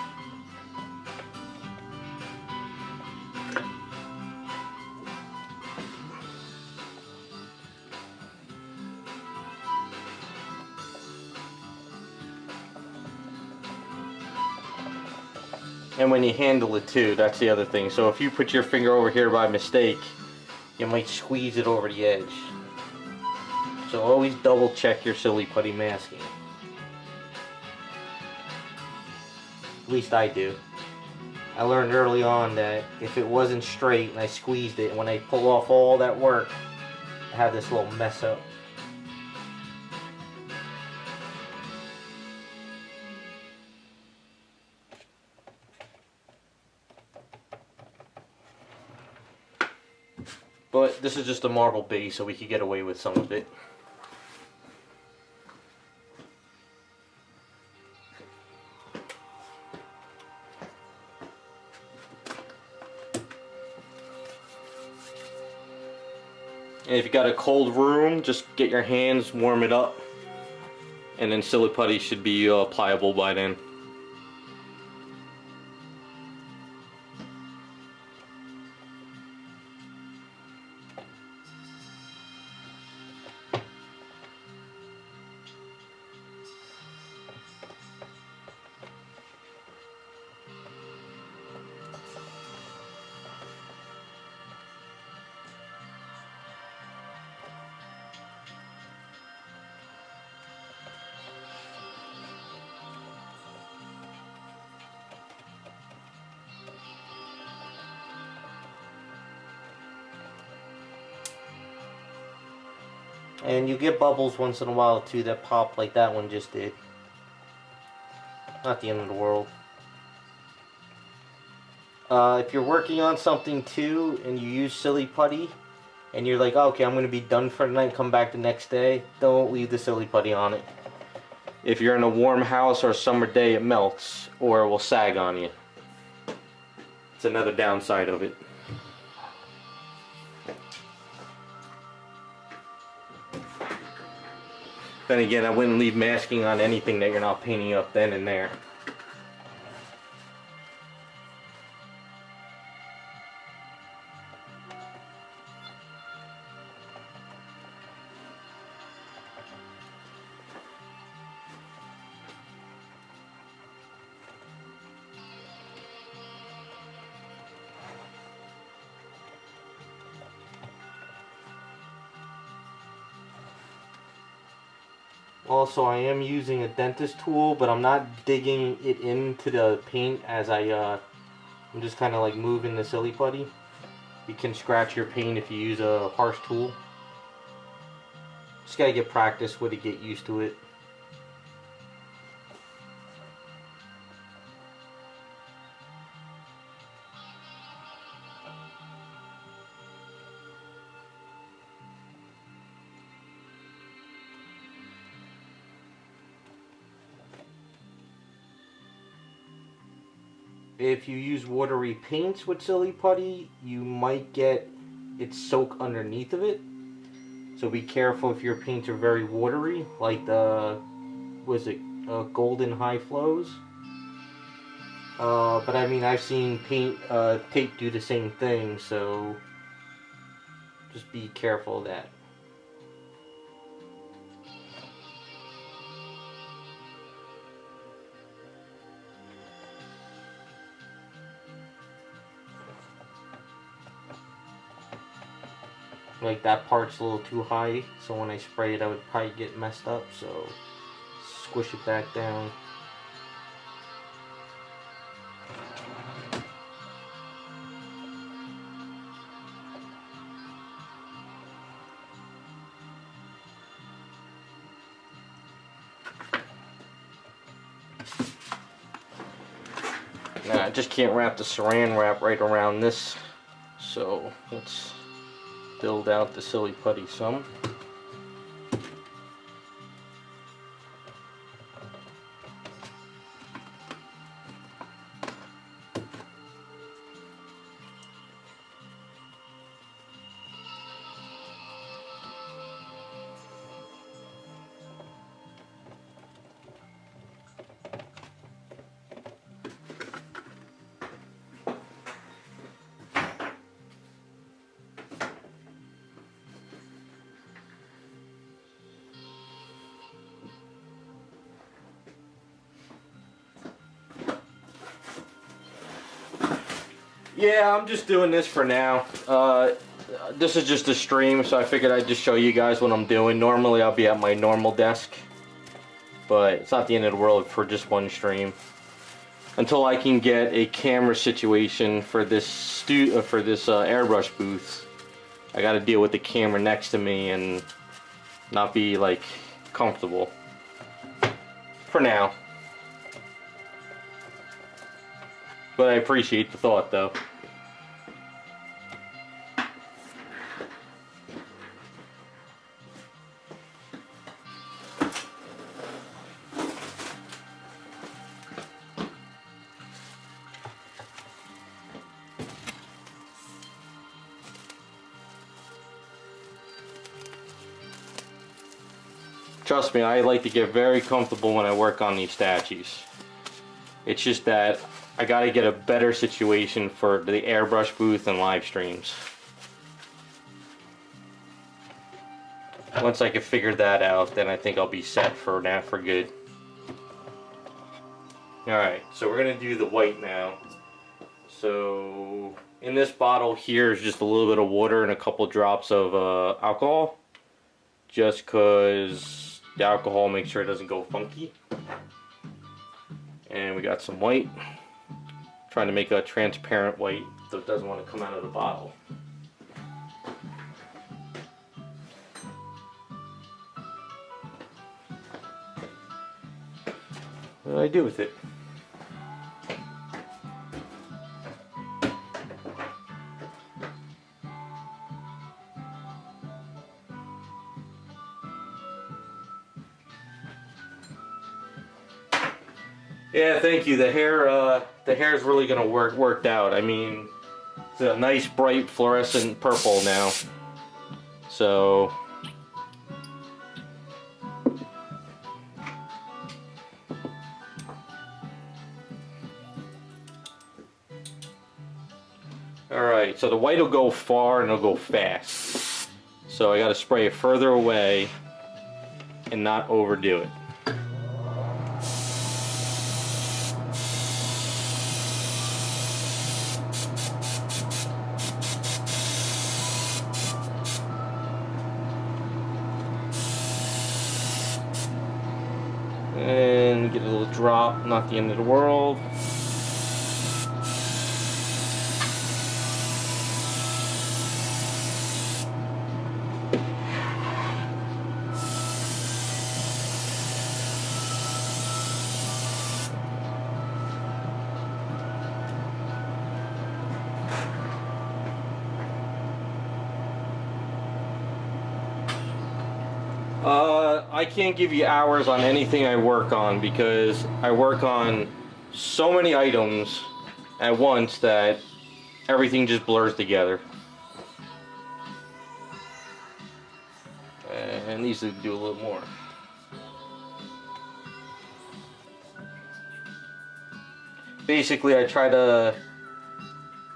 And when you handle it too, that's the other thing. So if you put your finger over here by mistake, you might squeeze it over the edge. So always double check your silly putty masking. At least I do. I learned early on that if it wasn't straight and I squeezed it, when I pull off all that work, I have this little mess up. But this is just a marble base, so we could get away with some of it. And if you got a cold room, just get your hands, warm it up, and then silly putty should be pliable by then. And you get bubbles once in a while too that pop like that one just did. Not the end of the world. If you're working on something too and you use silly putty and you're like, oh, okay, I'm going to be done for the night, come back the next day, don't leave the silly putty on it. If you're in a warm house or a summer day, it melts or it will sag on you. It's another downside of it. Then again, I wouldn't leave masking on anything that you're not painting up then and there. Also, I am using a dentist tool, but I'm not digging it into the paint as I'm just kind of like moving the silly putty. You can scratch your paint if you use a harsh tool. Just gotta get practice with it, get used to it. If you use watery paints with silly putty, you might get it soak underneath of it. So be careful if your paints are very watery, like the, golden high flows. But I mean, I've seen paint tape do the same thing, so just be careful of that. Like that part's a little too high, so when I spray it I would probably get messed up, so squish it back down. Now I just can't wrap the saran wrap right around this, so let's build out the silly putty some. Yeah, I'm just doing this for now. This is just a stream, so I figured I'd just show you guys what I'm doing. Normally I'll be at my normal desk, but it's not the end of the world for just one stream. Until I can get a camera situation for this airbrush booth, I gotta deal with the camera next to me and not be like comfortable. For now. But I appreciate the thought though. Trust me, I like to get very comfortable when I work on these statues. It's just that I gotta get a better situation for the airbrush booth and live streams. Once I can figure that out, then I think I'll be set for now for good. Alright, so we're gonna do the white now. So in this bottle here is just a little bit of water and a couple drops of alcohol. Just cause the alcohol makes sure it doesn't go funky. And we got some white. Trying to make a transparent white so it doesn't want to come out of the bottle. what do I do with it? Yeah, thank you. The hair is really gonna worked out. I mean, it's a nice bright fluorescent purple now. So alright, so the white will go far and it'll go fast. So I gotta spray it further away and not overdo it. And get a little drop, not the end of the world. I can't give you hours on anything I work on because I work on so many items at once that everything just blurs together. And needs to do a little more. Basically, I try to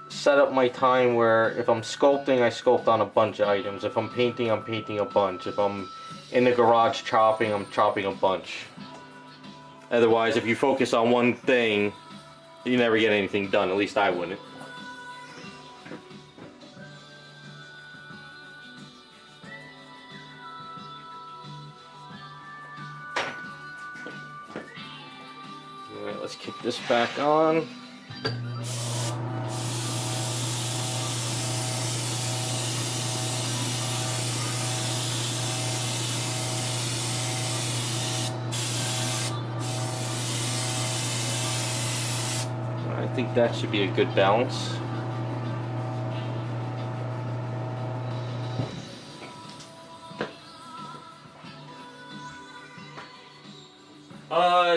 set up my time where if I'm sculpting, I sculpt on a bunch of items. If I'm painting a bunch. If I'm in the garage chopping, I'm chopping a bunch. Otherwise, if you focus on one thing, you never get anything done. At least I wouldn't. Alright, let's kick this back on. I think that should be a good balance.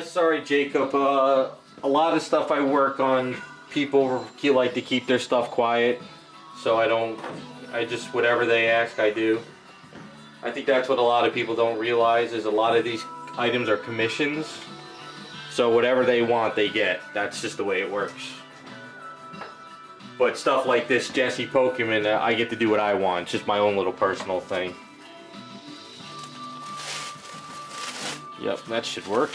Sorry Jacob, a lot of stuff I work on, people like to keep their stuff quiet, so I just, whatever they ask I do. I think that's what a lot of people don't realize, is a lot of these items are commissions. So whatever they want, they get. That's just the way it works. But stuff like this Jessie Pokemon, I get to do what I want. It's just my own little personal thing. Yep, that should work.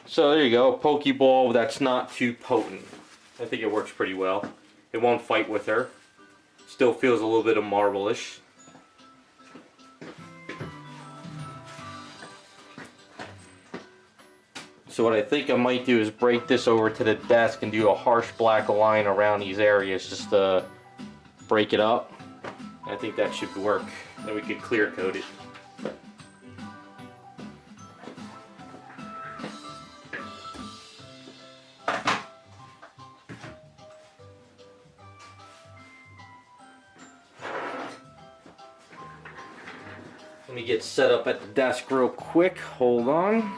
So there you go, a Pokeball that's not too potent. I think it works pretty well. It won't fight with her. Still feels a little bit of marble-ish. So what I think I might do is break this over to the desk and do a harsh black line around these areas just to break it up. I think that should work. Then we could clear coat it. Let me get set up at the desk real quick. Hold on.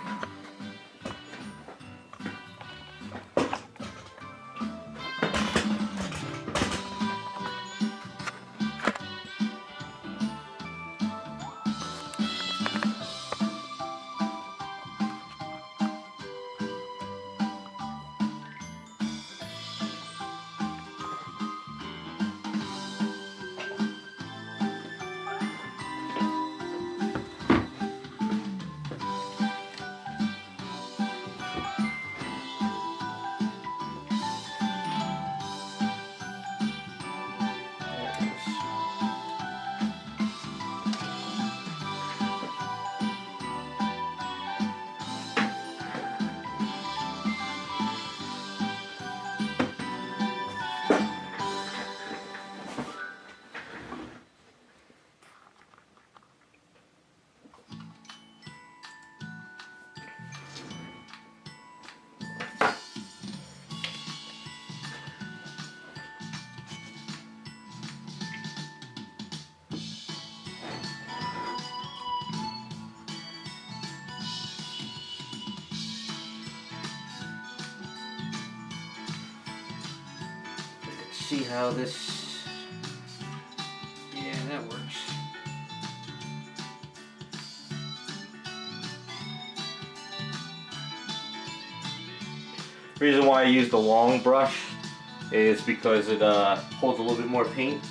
see how this, yeah, that works. The reason why I use the long brush is because it holds a little bit more paint.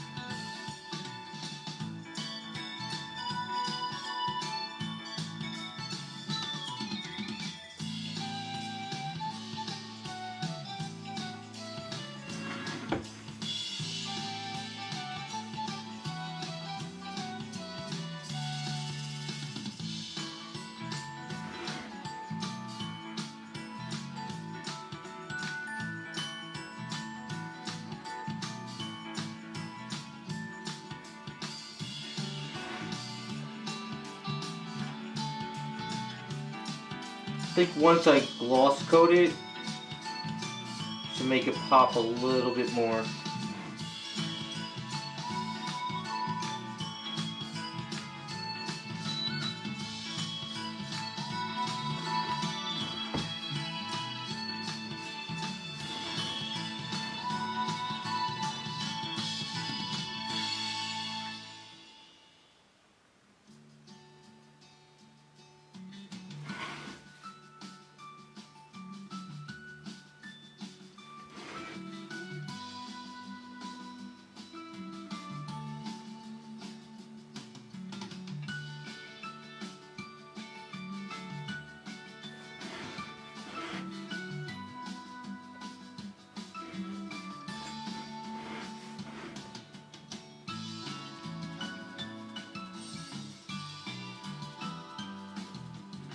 I think once I gloss coat it, to make it pop a little bit more.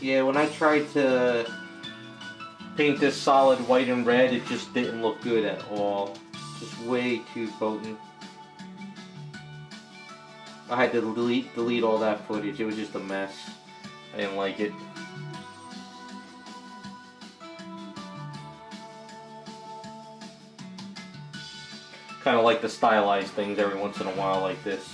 Yeah, when I tried to paint this solid white and red, it just didn't look good at all. Just way too potent. I had to delete all that footage. It was just a mess. I didn't like it. Kind of like to stylize things every once in a while like this.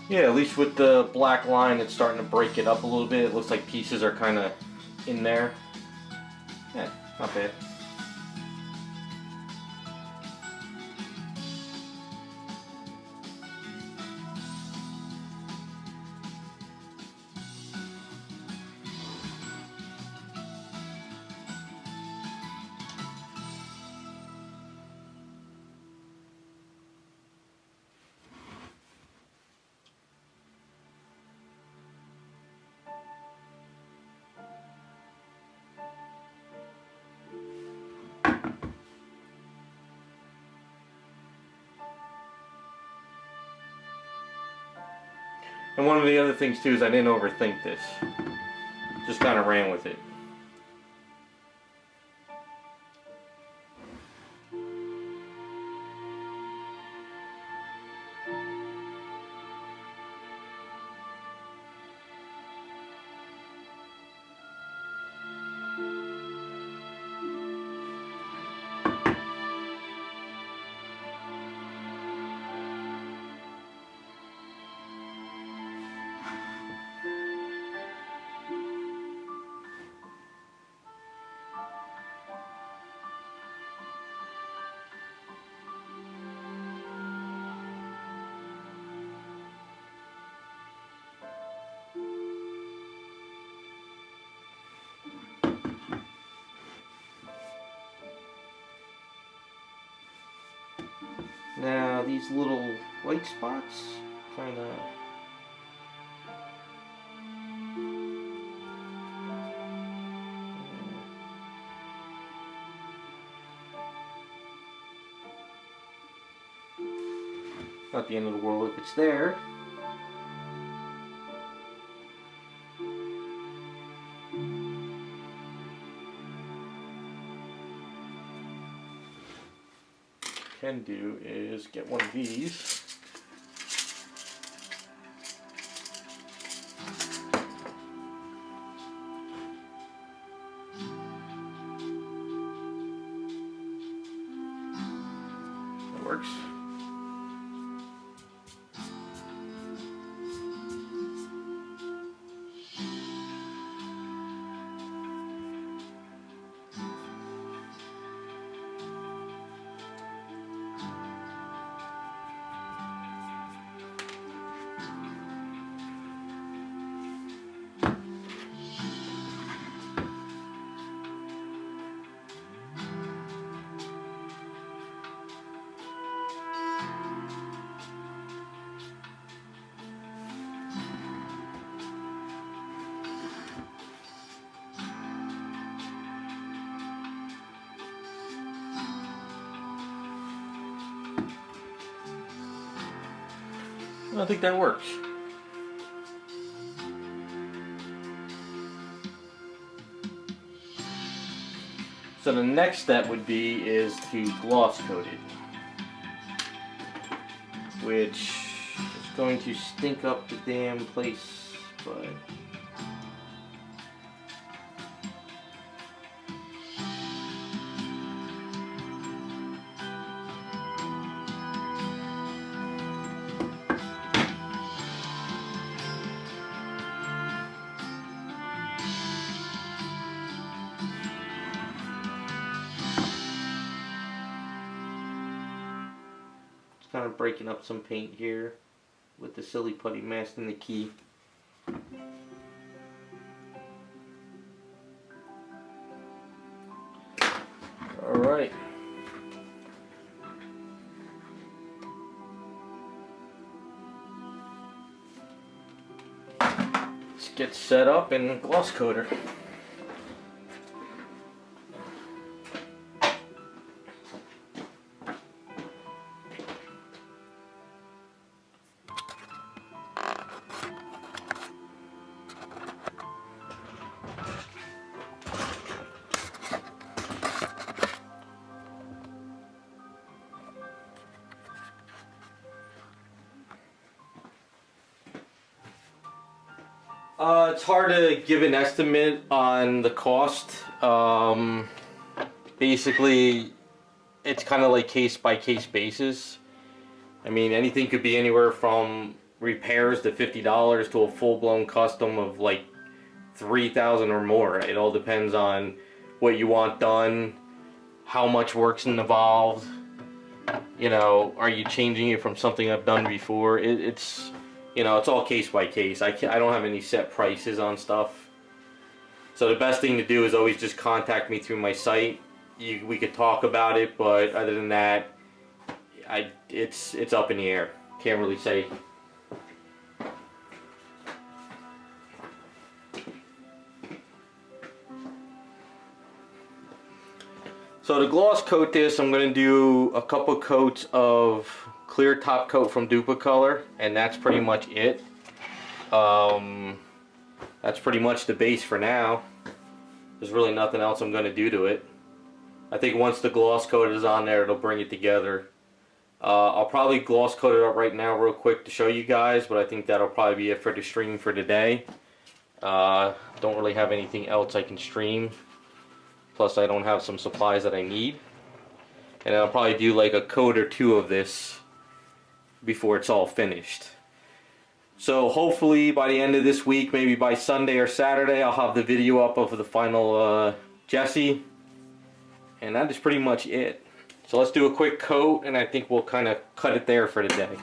Yeah, at least with the black line, it's starting to break it up a little bit. It looks like pieces are kind of in there. Yeah, not bad. And one of the other things too is I didn't overthink this. Just kind of ran with it. Now these little white spots, kind of. Not the end of the world if it's there. can do is get one of these. That works. I think that works. So the next step would be is to gloss coat it, which is going to stink up the damn place, but kind of breaking up some paint here with the silly putty masking the key. Alright. Let's get set up in gloss coater. It's hard to give an estimate on the cost. Basically, it's kind of like case by case basis. I mean, anything could be anywhere from repairs to $50 to a full-blown custom of like $3,000 or more. It all depends on what you want done, how much work's involved. You know, are you changing it from something I've done before? It's you know, it's all case by case. I don't have any set prices on stuff. So the best thing to do is always just contact me through my site. We could talk about it, but other than that, it's up in the air. Can't really say. So to gloss coat this, I'm going to do a couple coats of clear top coat from Duplicolor, and that's pretty much it. That's pretty much the base for now. There's really nothing else I'm going to do to it. I think once the gloss coat is on there, it'll bring it together. I'll probably gloss coat it up right now real quick to show you guys, but I think that'll probably be it for the stream for today. Don't really have anything else I can stream. Plus I don't have some supplies that I need. And I'll probably do like a coat or two of this before it's all finished. So hopefully by the end of this week, maybe by Sunday or Saturday, I'll have the video up of the final Jessie. And that is pretty much it. So let's do a quick coat, and I think we'll kind of cut it there for the day.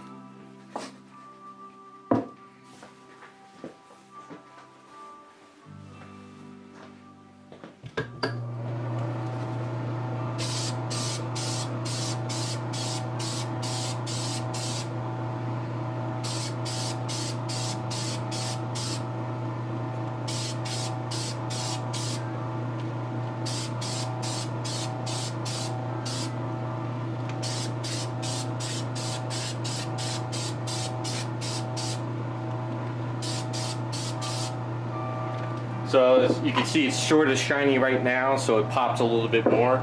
So you can see it's sort of shiny right now, so it pops a little bit more.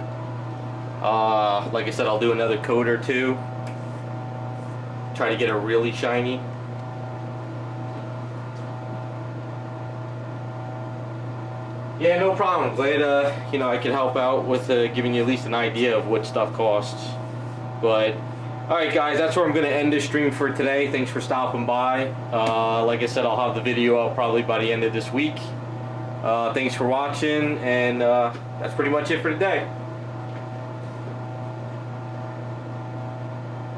Like I said, I'll do another coat or two. Try to get it really shiny. Yeah, no problem. Glad you know, I can help out with giving you at least an idea of what stuff costs. But alright guys, that's where I'm going to end this stream for today. Thanks for stopping by. Like I said, I'll have the video out probably by the end of this week. Thanks for watching, and that's pretty much it for today.